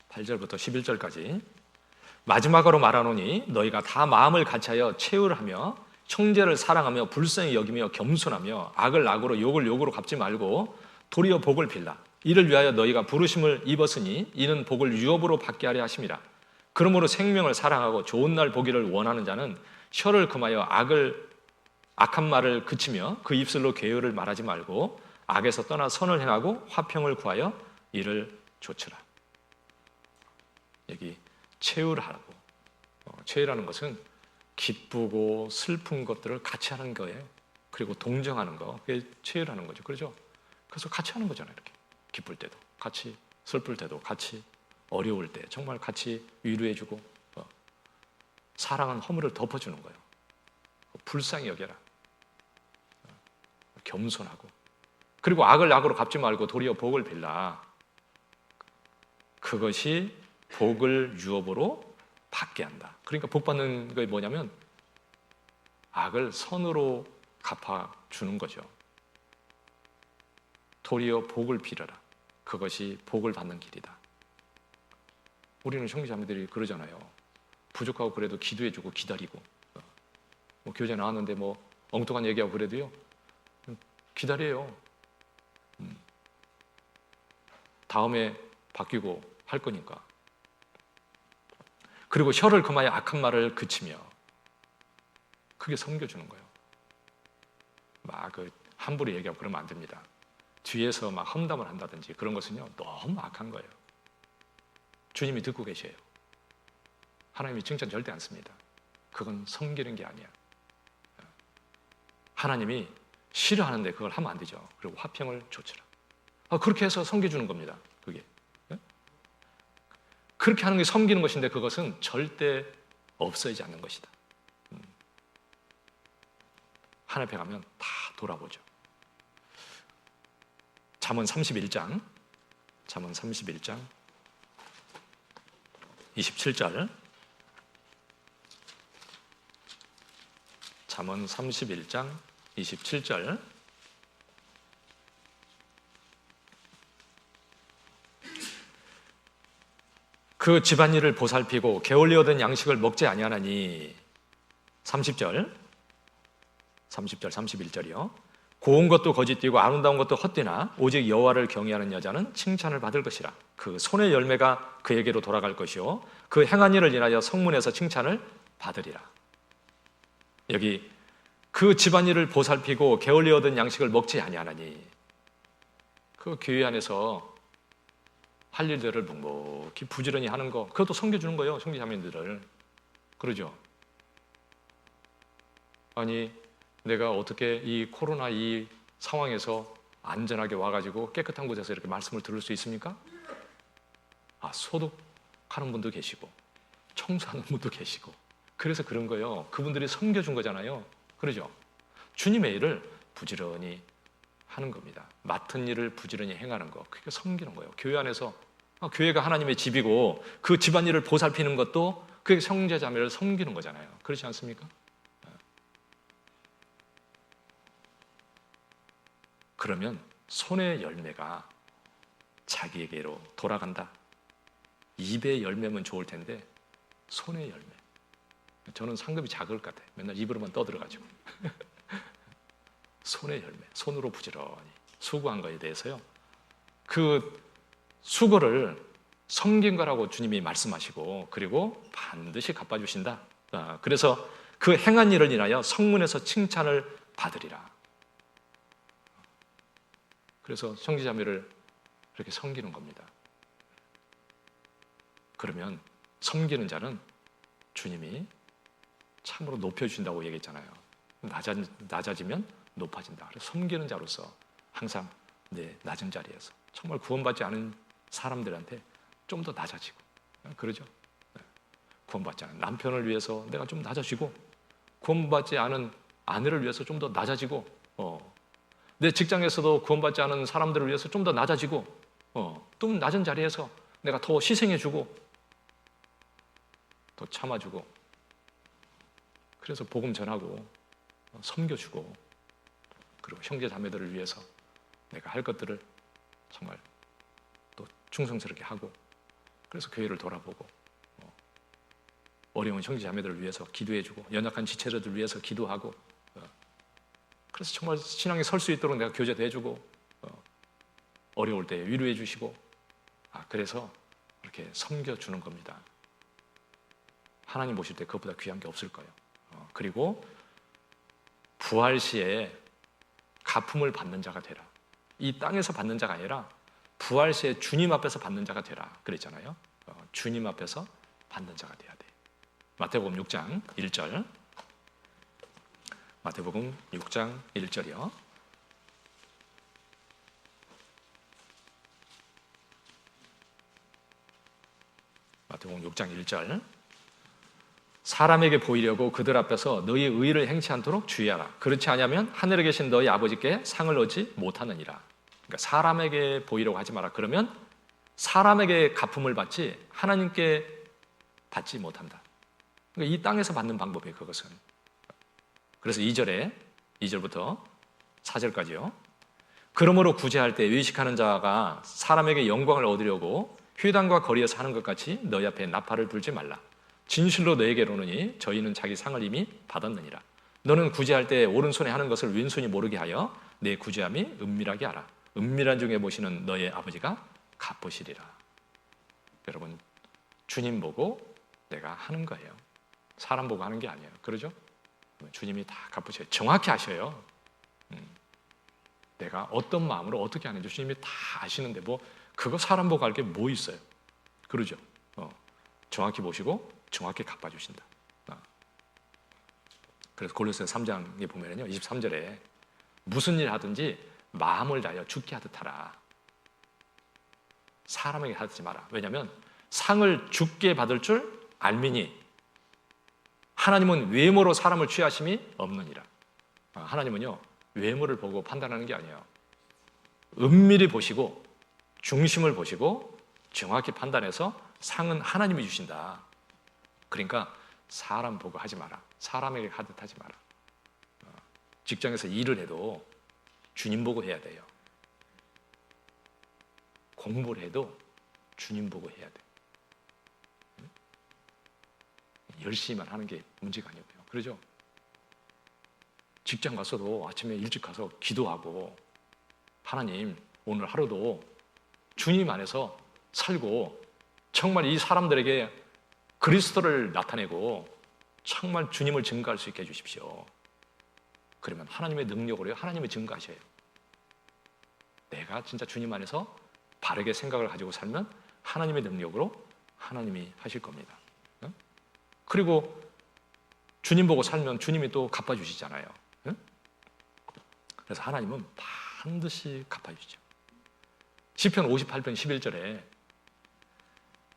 8절부터 11절까지 마지막으로 말하노니 너희가 다 마음을 같이하여 체휼하며 형제를 사랑하며 불쌍히 여기며 겸손하며 악을 악으로 욕을 욕으로 갚지 말고 도리어 복을 빌라. 이를 위하여 너희가 부르심을 입었으니 이는 복을 유업으로 받게 하려 하심이라. 그러므로 생명을 사랑하고 좋은 날 보기를 원하는 자는 혀를 금하여 악한 말을 그치며 그 입술로 괴효를 말하지 말고 악에서 떠나 선을 행하고 화평을 구하여 이를 조치라. 여기 체휼하라고. 체휼하는 것은 기쁘고 슬픈 것들을 같이 하는 거예요. 그리고 동정하는 거, 그게 체휼하는 거죠. 그렇죠? 그래서 같이 하는 거잖아요. 이렇게 기쁠 때도 같이, 슬플 때도 같이, 어려울 때 정말 같이 위로해주고 사랑은 허물을 덮어주는 거예요. 불쌍히 여겨라. 겸손하고 그리고 악을 악으로 갚지 말고 도리어 복을 빌라. 그것이 복을 유업으로 받게 한다. 그러니까 복 받는 게 뭐냐면 악을 선으로 갚아주는 거죠. 도리어 복을 빌어라. 그것이 복을 받는 길이다. 우리는 형제자매들이 그러잖아요. 부족하고 그래도 기도해주고 기다리고 뭐 교제 나왔는데 뭐 엉뚱한 얘기하고 그래도요 기다려요. 다음에 바뀌고 할 거니까. 그리고 혀를 금하여 악한 말을 그치며 그게 섬겨주는 거예요. 막 함부로 얘기하고 그러면 안 됩니다. 뒤에서 막 험담을 한다든지 그런 것은요 너무 악한 거예요. 주님이 듣고 계셔요. 하나님이 칭찬 절대 안 씁니다. 그건 섬기는 게 아니야. 하나님이 싫어하는데 그걸 하면 안 되죠. 그리고 화평을 조치라. 그렇게 해서 섬겨주는 겁니다. 그게. 그렇게 하는 게 섬기는 것인데 그것은 절대 없어지지 않는 것이다. 하나님 앞에 가면 다 돌아보죠. 잠언 31장 27절 잠언 31장 27절. 그 집안일을 보살피고 게을리 얻은 양식을 먹지 아니하나니 30절 31절이요. 고운 것도 거짓되고 아름다운 것도 헛되나 오직 여호와를 경외하는 여자는 칭찬을 받을 것이라. 그 손의 열매가 그에게로 돌아갈 것이요 그 행한 일을 인하여 성문에서 칭찬을 받으리라. 여기 그 집안일을 보살피고 게을리 얻은 양식을 먹지 아니하나니, 그 교회 안에서 할 일들을 묵묵히 부지런히 하는 거, 그것도 섬겨주는 거예요. 형제자매들을. 그러죠? 아니, 내가 어떻게 이 코로나 이 상황에서 안전하게 와가지고 깨끗한 곳에서 이렇게 말씀을 들을 수 있습니까? 소독하는 분도 계시고 청소하는 분도 계시고, 그래서 그런 거예요. 그분들이 섬겨준 거잖아요. 그러죠? 주님의 일을 부지런히 하는 겁니다. 맡은 일을 부지런히 행하는 거, 그게 섬기는 거예요. 교회 안에서 교회가 하나님의 집이고 그 집안일을 보살피는 것도 그게 형제자매를 섬기는 거잖아요. 그렇지 않습니까? 그러면 손의 열매가 자기에게로 돌아간다. 입의 열매면 좋을 텐데 손의 열매. 저는 상급이 작을 것 같아요. 맨날 입으로만 떠들어가지고. 손의 열매, 손으로 부지런히 수고한 거에 대해서요, 그 수고를 섬긴 거라고 주님이 말씀하시고, 그리고 반드시 갚아주신다. 그래서 그 행한 일을 인하여 성문에서 칭찬을 받으리라. 그래서 형제자매를 이렇게 섬기는 겁니다. 그러면 섬기는 자는 주님이 참으로 높여주신다고 얘기했잖아요. 낮아지면 높아진다. 그래서 섬기는 자로서 항상 내 낮은 자리에서 정말 구원받지 않은 사람들한테 좀 더 낮아지고, 그러죠? 구원받지 않은 남편을 위해서 내가 좀 낮아지고, 구원받지 않은 아내를 위해서 좀 더 낮아지고, 내 직장에서도 구원받지 않은 사람들을 위해서 좀 더 낮아지고, 좀 낮은 자리에서 내가 더 희생해주고, 더 참아주고, 그래서 복음 전하고 섬겨주고, 그리고 형제 자매들을 위해서 내가 할 것들을 정말 또 충성스럽게 하고, 그래서 교회를 돌아보고 어려운 형제 자매들을 위해서 기도해주고, 연약한 지체들을 위해서 기도하고, 그래서 정말 신앙에 설 수 있도록 내가 교제도 해주고, 어려울 때 위로해 주시고, 그래서 이렇게 섬겨주는 겁니다. 하나님 보실 때 그것보다 귀한 게 없을 거예요. 그리고 부활 시에 가품을 받는 자가 되라. 이 땅에서 받는 자가 아니라 부활 시에 주님 앞에서 받는 자가 되라 그랬잖아요. 주님 앞에서 받는 자가 돼야 돼. 마태복음 6장 1절. 마태복음 6장 1절이요. 마태복음 6장 1절. 사람에게 보이려고 그들 앞에서 너희의 의를 행치 않도록 주의하라. 그렇지 않으면 하늘에 계신 너희 아버지께 상을 얻지 못하느니라. 그러니까 사람에게 보이려고 하지 마라. 그러면 사람에게 가품을 받지 하나님께 받지 못한다. 그러니까 이 땅에서 받는 방법이에요, 그것은. 그래서 2절부터 4절까지요. 그러므로 구제할 때 의식하는 자가 사람에게 영광을 얻으려고 회당과 거리에서 하는 것 같이 너희 앞에 나팔을 불지 말라. 진실로 너에게로 오느니 저희는 자기 상을 이미 받았느니라. 너는 구제할 때 오른손에 하는 것을 왼손이 모르게 하여 내 구제함이 은밀하게 하라. 은밀한 중에 보시는 너의 아버지가 갚으시리라. 여러분, 주님 보고 내가 하는 거예요. 사람 보고 하는 게 아니에요. 그러죠? 주님이 다 갚으셔요. 정확히 아셔요. 내가 어떤 마음으로 어떻게 하는지 주님이 다 아시는데 뭐 그거 사람 보고 할 게 뭐 있어요. 그러죠? 정확히 보시고 정확히 갚아주신다. 그래서 골로새 3장에 보면요, 23절에 무슨 일 하든지 마음을 다하여 죽게 하듯 하라. 사람에게 하지 마라. 왜냐하면 상을 죽게 받을 줄 알미니 하나님은 외모로 사람을 취하심이 없느니라. 하나님은요, 외모를 보고 판단하는 게 아니에요. 은밀히 보시고 중심을 보시고 정확히 판단해서 상은 하나님이 주신다. 그러니까 사람 보고 하지 마라. 사람에게 하듯 하지 마라. 직장에서 일을 해도 주님 보고 해야 돼요. 공부를 해도 주님 보고 해야 돼요. 열심히만 하는 게 문제가 아니고요. 그러죠? 직장 가서도 아침에 일찍 가서 기도하고, 하나님 오늘 하루도 주님 안에서 살고 정말 이 사람들에게 그리스도를 나타내고 정말 주님을 증거할 수 있게 해주십시오. 그러면 하나님의 능력으로요, 하나님이 증거하셔요. 내가 진짜 주님 안에서 바르게 생각을 가지고 살면 하나님의 능력으로 하나님이 하실 겁니다. 그리고 주님 보고 살면 주님이 또 갚아주시잖아요. 그래서 하나님은 반드시 갚아주시죠. 시편 58편 11절에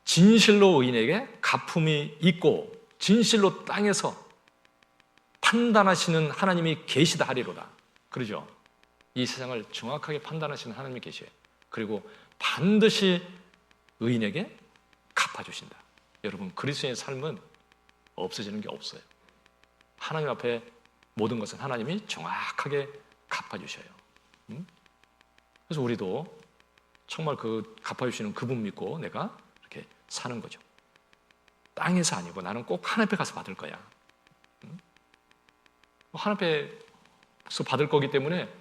진실로 의인에게 갚음이 있고 진실로 땅에서 판단하시는 하나님이 계시다 하리로다. 그러죠? 이 세상을 정확하게 판단하시는 하나님이 계셔요. 그리고 반드시 의인에게 갚아주신다. 여러분, 그리스도인의 삶은 없어지는 게 없어요. 하나님 앞에 모든 것은 하나님이 정확하게 갚아주셔요. 그래서 우리도 정말 그 갚아주시는 그분 믿고 내가 이렇게 사는 거죠. 땅에서 아니고 나는 꼭 하나님 앞에 가서 받을 거야. 하나님 앞에서 받을 거기 때문에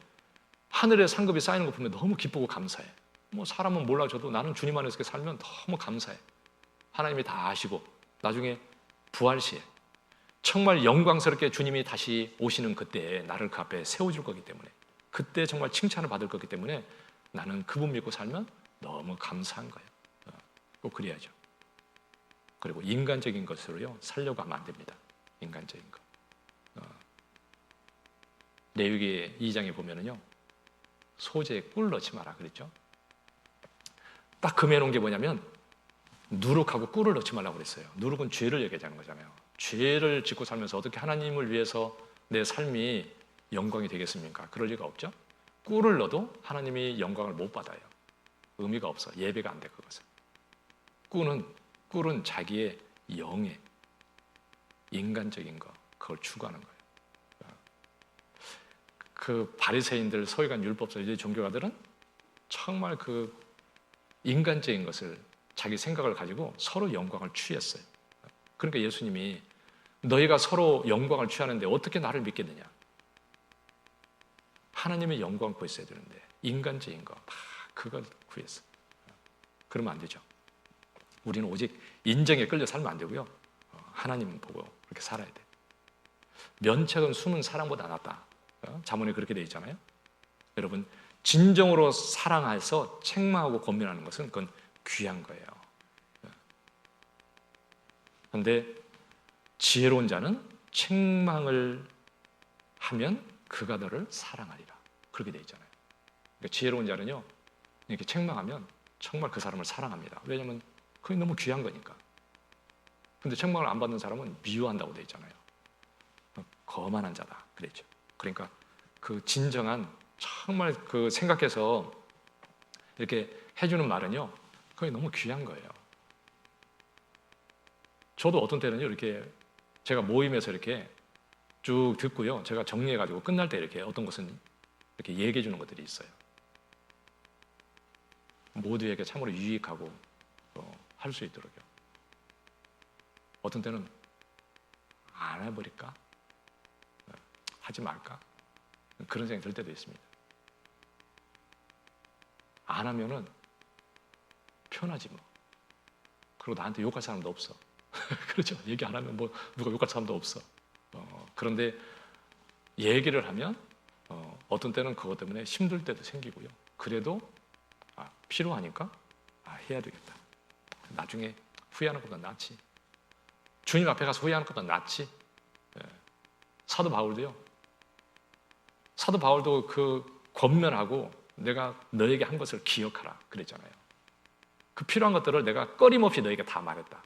하늘의 상급이 쌓이는 거 보면 너무 기쁘고 감사해. 뭐 사람은 몰라줘도 나는 주님 안에서 이렇게 살면 너무 감사해. 하나님이 다 아시고 나중에 부활 시에 정말 영광스럽게 주님이 다시 오시는 그때에 나를 그 앞에 세워줄 거기 때문에, 그때 정말 칭찬을 받을 거기 때문에 나는 그분 믿고 살면 너무 감사한 거예요. 꼭 그래야죠. 그리고 인간적인 것으로요 살려고 하면 안 됩니다. 인간적인 것. 레위기 2장에 보면은요 소재에 꿀 넣지 마라 그랬죠. 딱 금해놓은 게 뭐냐면 누룩하고 꿀을 넣지 말라고 그랬어요. 누룩은 죄를 얘기하는 거잖아요. 죄를 짓고 살면서 어떻게 하나님을 위해서 내 삶이 영광이 되겠습니까? 그럴 리가 없죠. 꿀을 넣어도 하나님이 영광을 못 받아요. 의미가 없어. 예배가 안 돼. 그것은. 꿀은 자기의 영의 인간적인 거, 그걸 추구하는 거예요. 그 바리새인들, 서기관, 율법사, 이제 종교가들은 정말 그 인간적인 것을 자기 생각을 가지고 서로 영광을 취했어요. 그러니까 예수님이 너희가 서로 영광을 취하는데 어떻게 나를 믿겠느냐? 하나님의 영광을 구했어야 되는데 인간적인 거 그걸 구했어. 그러면 안 되죠. 우리는 오직 인정에 끌려 살면 안 되고요. 하나님 보고 그렇게 살아야 돼. 면책은 숨은 사랑보다 낫다. 잠언에 그렇게 되어 있잖아요. 여러분, 진정으로 사랑해서 책망하고 권면하는 것은 그건 귀한 거예요. 그런데 지혜로운 자는 책망을 하면 그가 너를 사랑하리라. 그렇게 되어 있잖아요. 그러니까 지혜로운 자는요 이렇게 책망하면 정말 그 사람을 사랑합니다. 왜냐하면 그게 너무 귀한 거니까. 근데 책망을 안 받는 사람은 미워한다고 되어 있잖아요. 거만한 자다 그랬죠. 그러니까 그 진정한 정말 그 생각해서 이렇게 해주는 말은요 그게 너무 귀한 거예요. 저도 어떤 때는요 이렇게 제가 모임에서 이렇게 쭉 듣고요 제가 정리해가지고 끝날 때 이렇게 어떤 것은 이렇게 얘기해 주는 것들이 있어요. 모두에게 참으로 유익하고 할 수 있도록요. 어떤 때는 안 해버릴까? 하지 말까? 그런 생각이 들 때도 있습니다. 안 하면은 편하지 뭐. 그리고 나한테 욕할 사람도 없어. 그렇죠. 얘기 안 하면 뭐 누가 욕할 사람도 없어. 그런데 얘기를 하면 어떤 때는 그것 때문에 힘들 때도 생기고요. 그래도 필요하니까 해야 되겠다. 나중에 후회하는 것보다 낫지. 주님 앞에 가서 후회하는 것보다 낫지. 사도 바울도 그 권면하고 내가 너에게 한 것을 기억하라 그랬잖아요. 그 필요한 것들을 내가 꺼림없이 너에게 다 말했다.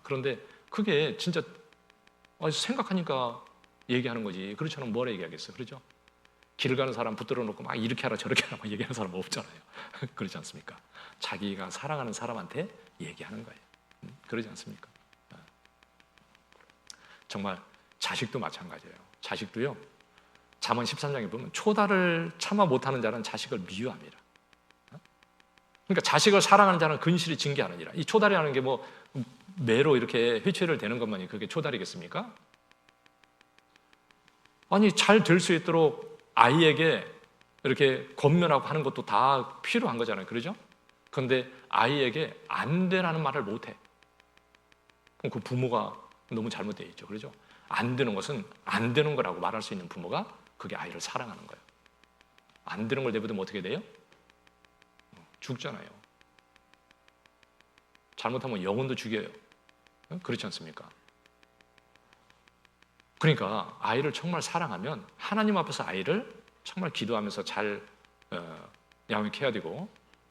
그런데 그게 진짜 생각하니까 얘기하는 거지. 그렇지 않으면 뭐라 얘기하겠어. 그렇죠? 길 가는 사람 붙들어 놓고 막 이렇게 하라 저렇게 하라 막 얘기하는 사람 없잖아요. 그렇지 않습니까? 자기가 사랑하는 사람한테 얘기하는 거예요. 그러지 않습니까? 정말 자식도 마찬가지예요. 자식도요 잠언 13장에 보면 초다를 참아 못하는 자는 자식을 미워합니다. 그러니까 자식을 사랑하는 자는 근실이 징계하느니라. 이 초다리라는 게 뭐 매로 이렇게 회초리를 대는 것만이 그게 초다리겠습니까? 아니, 잘 될 수 있도록 아이에게 이렇게 권면하고 하는 것도 다 필요한 거잖아요. 그러죠? 그런데 아이에게 안 되라는 말을 못해. 그럼 그 부모가 너무 잘못되어 있죠. 그러죠? 안 되는 것은 안 되는 거라고 말할 수 있는 부모가 그게 아이를 사랑하는 거예요. 안 되는 걸 내버리면 어떻게 돼요? 죽잖아요. 잘못하면 영혼도 죽여요. 그렇지 않습니까? 그러니까 아이를 정말 사랑하면 하나님 앞에서 아이를 정말 기도하면서 잘 양육해야 되고,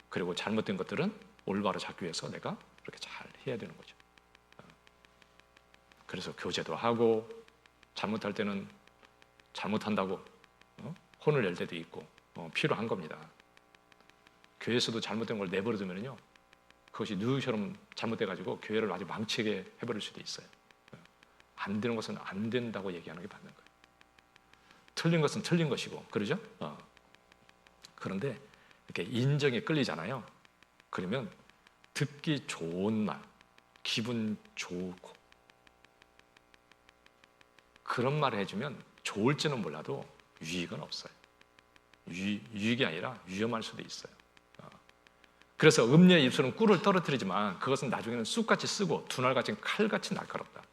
그리고 잘못된 것들은 올바로 잡기 위해서 내가 그렇게 잘 해야 되는 거죠. 그래서 교제도 하고, 잘못할 때는 잘못한다고 혼을 낼 때도 있고 필요한 겁니다. 교회에서도 잘못된 걸 내버려 두면요, 그것이 누유처럼 잘못돼가지고 교회를 아주 망치게 해버릴 수도 있어요. 안 되는 것은 안 된다고 얘기하는 게 맞는 거예요. 틀린 것은 틀린 것이고, 그러죠? 그런데 이렇게 인정에 끌리잖아요. 그러면 듣기 좋은 말, 기분 좋고 그런 말을 해주면 좋을지는 몰라도 유익은 없어요. 유익이 아니라 위험할 수도 있어요. 그래서 음녀의 입술은 꿀을 떨어뜨리지만 그것은 나중에는 쑥같이 쓰고 두날같이 칼같이 날카롭다.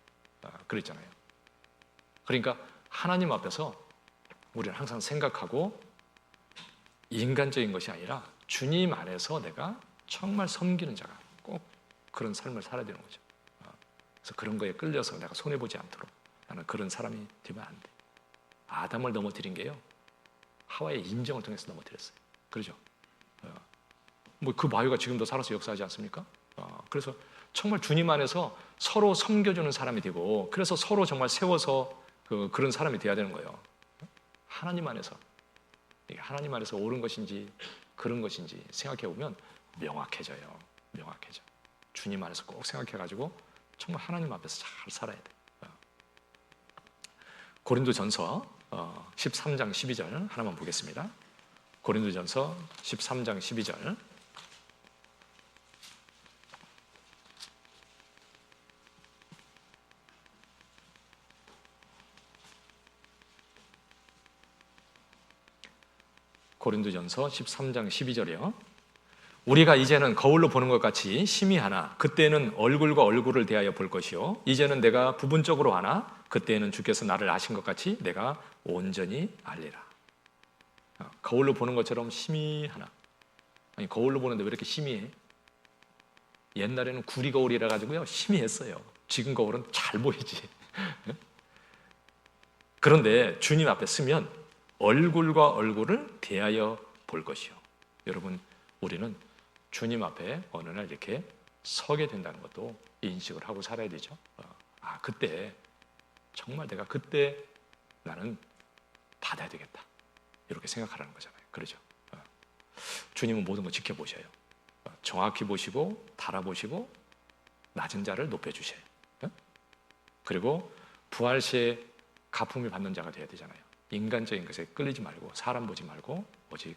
그랬잖아요. 그러니까 하나님 앞에서 우리는 항상 생각하고, 인간적인 것이 아니라 주님 안에서 내가 정말 섬기는 자가 꼭 그런 삶을 살아야 되는 거죠. 그래서 그런 거에 끌려서 내가 손해보지 않도록 나는 그런 사람이 되면 안 돼. 아담을 넘어뜨린 게요, 하와의 인정을 통해서 넘어뜨렸어요. 그렇죠? 뭐 그 마유가 지금도 살아서 역사하지 않습니까? 그래서 정말 주님 안에서 서로 섬겨주는 사람이 되고, 그래서 서로 정말 세워서 그런 사람이 돼야 되는 거예요. 하나님 안에서, 이게 하나님 안에서 옳은 것인지 그런 것인지 생각해 보면 명확해져요. 명확해져. 주님 안에서 꼭 생각해가지고 정말 하나님 앞에서 잘 살아야 돼. 고린도전서 13장 12절 하나만 보겠습니다. 고린도전서 13장 12절. 고린도전서 13장 12절이요. 우리가 이제는 거울로 보는 것 같이 심히 하나 그때는 얼굴과 얼굴을 대하여 볼 것이요, 이제는 내가 부분적으로 하나 그때는 주께서 나를 아신 것 같이 내가 온전히 알리라. 거울로 보는 것처럼 심히 하나. 아니, 거울로 보는데 왜 이렇게 심히해? 옛날에는 구리 거울이라 가지고요 심히했어요. 지금 거울은 잘 보이지. 그런데 주님 앞에 서면 얼굴과 얼굴을 대하여 볼 것이요. 여러분, 우리는 주님 앞에 어느 날 이렇게 서게 된다는 것도 인식을 하고 살아야 되죠. 그때 정말 내가 그때 나는 받아야 되겠다, 이렇게 생각하라는 거잖아요. 그렇죠? 주님은 모든 거 지켜보셔요. 정확히 보시고 달아보시고 낮은 자를 높여주셔요. 그리고 부활 시에 가품을 받는 자가 되어야 되잖아요. 인간적인 것에 끌리지 말고, 사람 보지 말고 오직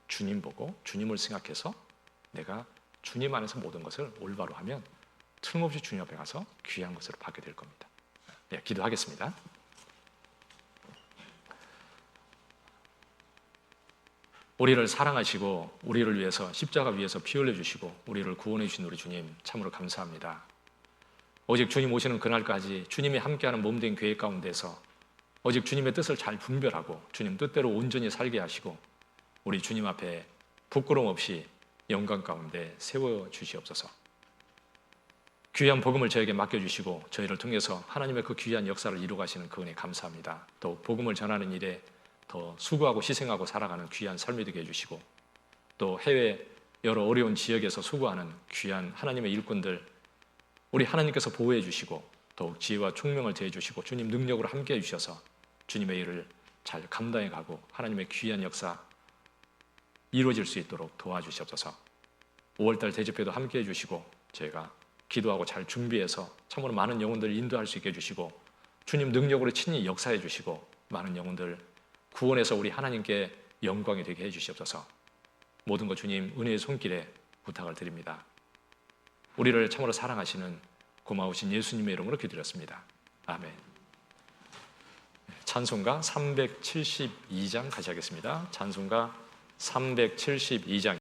주님 보고 주님을 생각해서 내가 주님 안에서 모든 것을 올바로 하면 틀림없이 주님 앞에 가서 귀한 것을 받게 될 겁니다. 네, 기도하겠습니다. 우리를 사랑하시고 우리를 위해서 십자가 위에서 피 흘려주시고 우리를 구원해 주신 우리 주님 참으로 감사합니다. 오직 주님 오시는 그날까지 주님이 함께하는 몸된 교회 가운데서 오직 주님의 뜻을 잘 분별하고 주님 뜻대로 온전히 살게 하시고 우리 주님 앞에 부끄러움 없이 영광 가운데 세워주시옵소서. 귀한 복음을 저에게 맡겨주시고 저희를 통해서 하나님의 그 귀한 역사를 이루가시는 그 은혜 감사합니다. 또 복음을 전하는 일에 더 수고하고 희생하고 살아가는 귀한 삶이 되게 해주시고, 또 해외 여러 어려운 지역에서 수고하는 귀한 하나님의 일꾼들 우리 하나님께서 보호해 주시고 더욱 지혜와 총명을 더해 주시고 주님 능력으로 함께해 주셔서 주님의 일을 잘 감당해 가고 하나님의 귀한 역사 이루어질 수 있도록 도와주시옵소서. 5월달 대집회도 함께해 주시고 저희가 기도하고 잘 준비해서 참으로 많은 영혼들을 인도할 수 있게 해주시고 주님 능력으로 친히 역사해 주시고 많은 영혼들 구원해서 우리 하나님께 영광이 되게 해주시옵소서. 모든 것 주님 은혜의 손길에 부탁을 드립니다. 우리를 참으로 사랑하시는 고마우신 예수님의 이름으로 기도드렸습니다. 아멘. 찬송가 372장 같이 하겠습니다. 찬송가 372장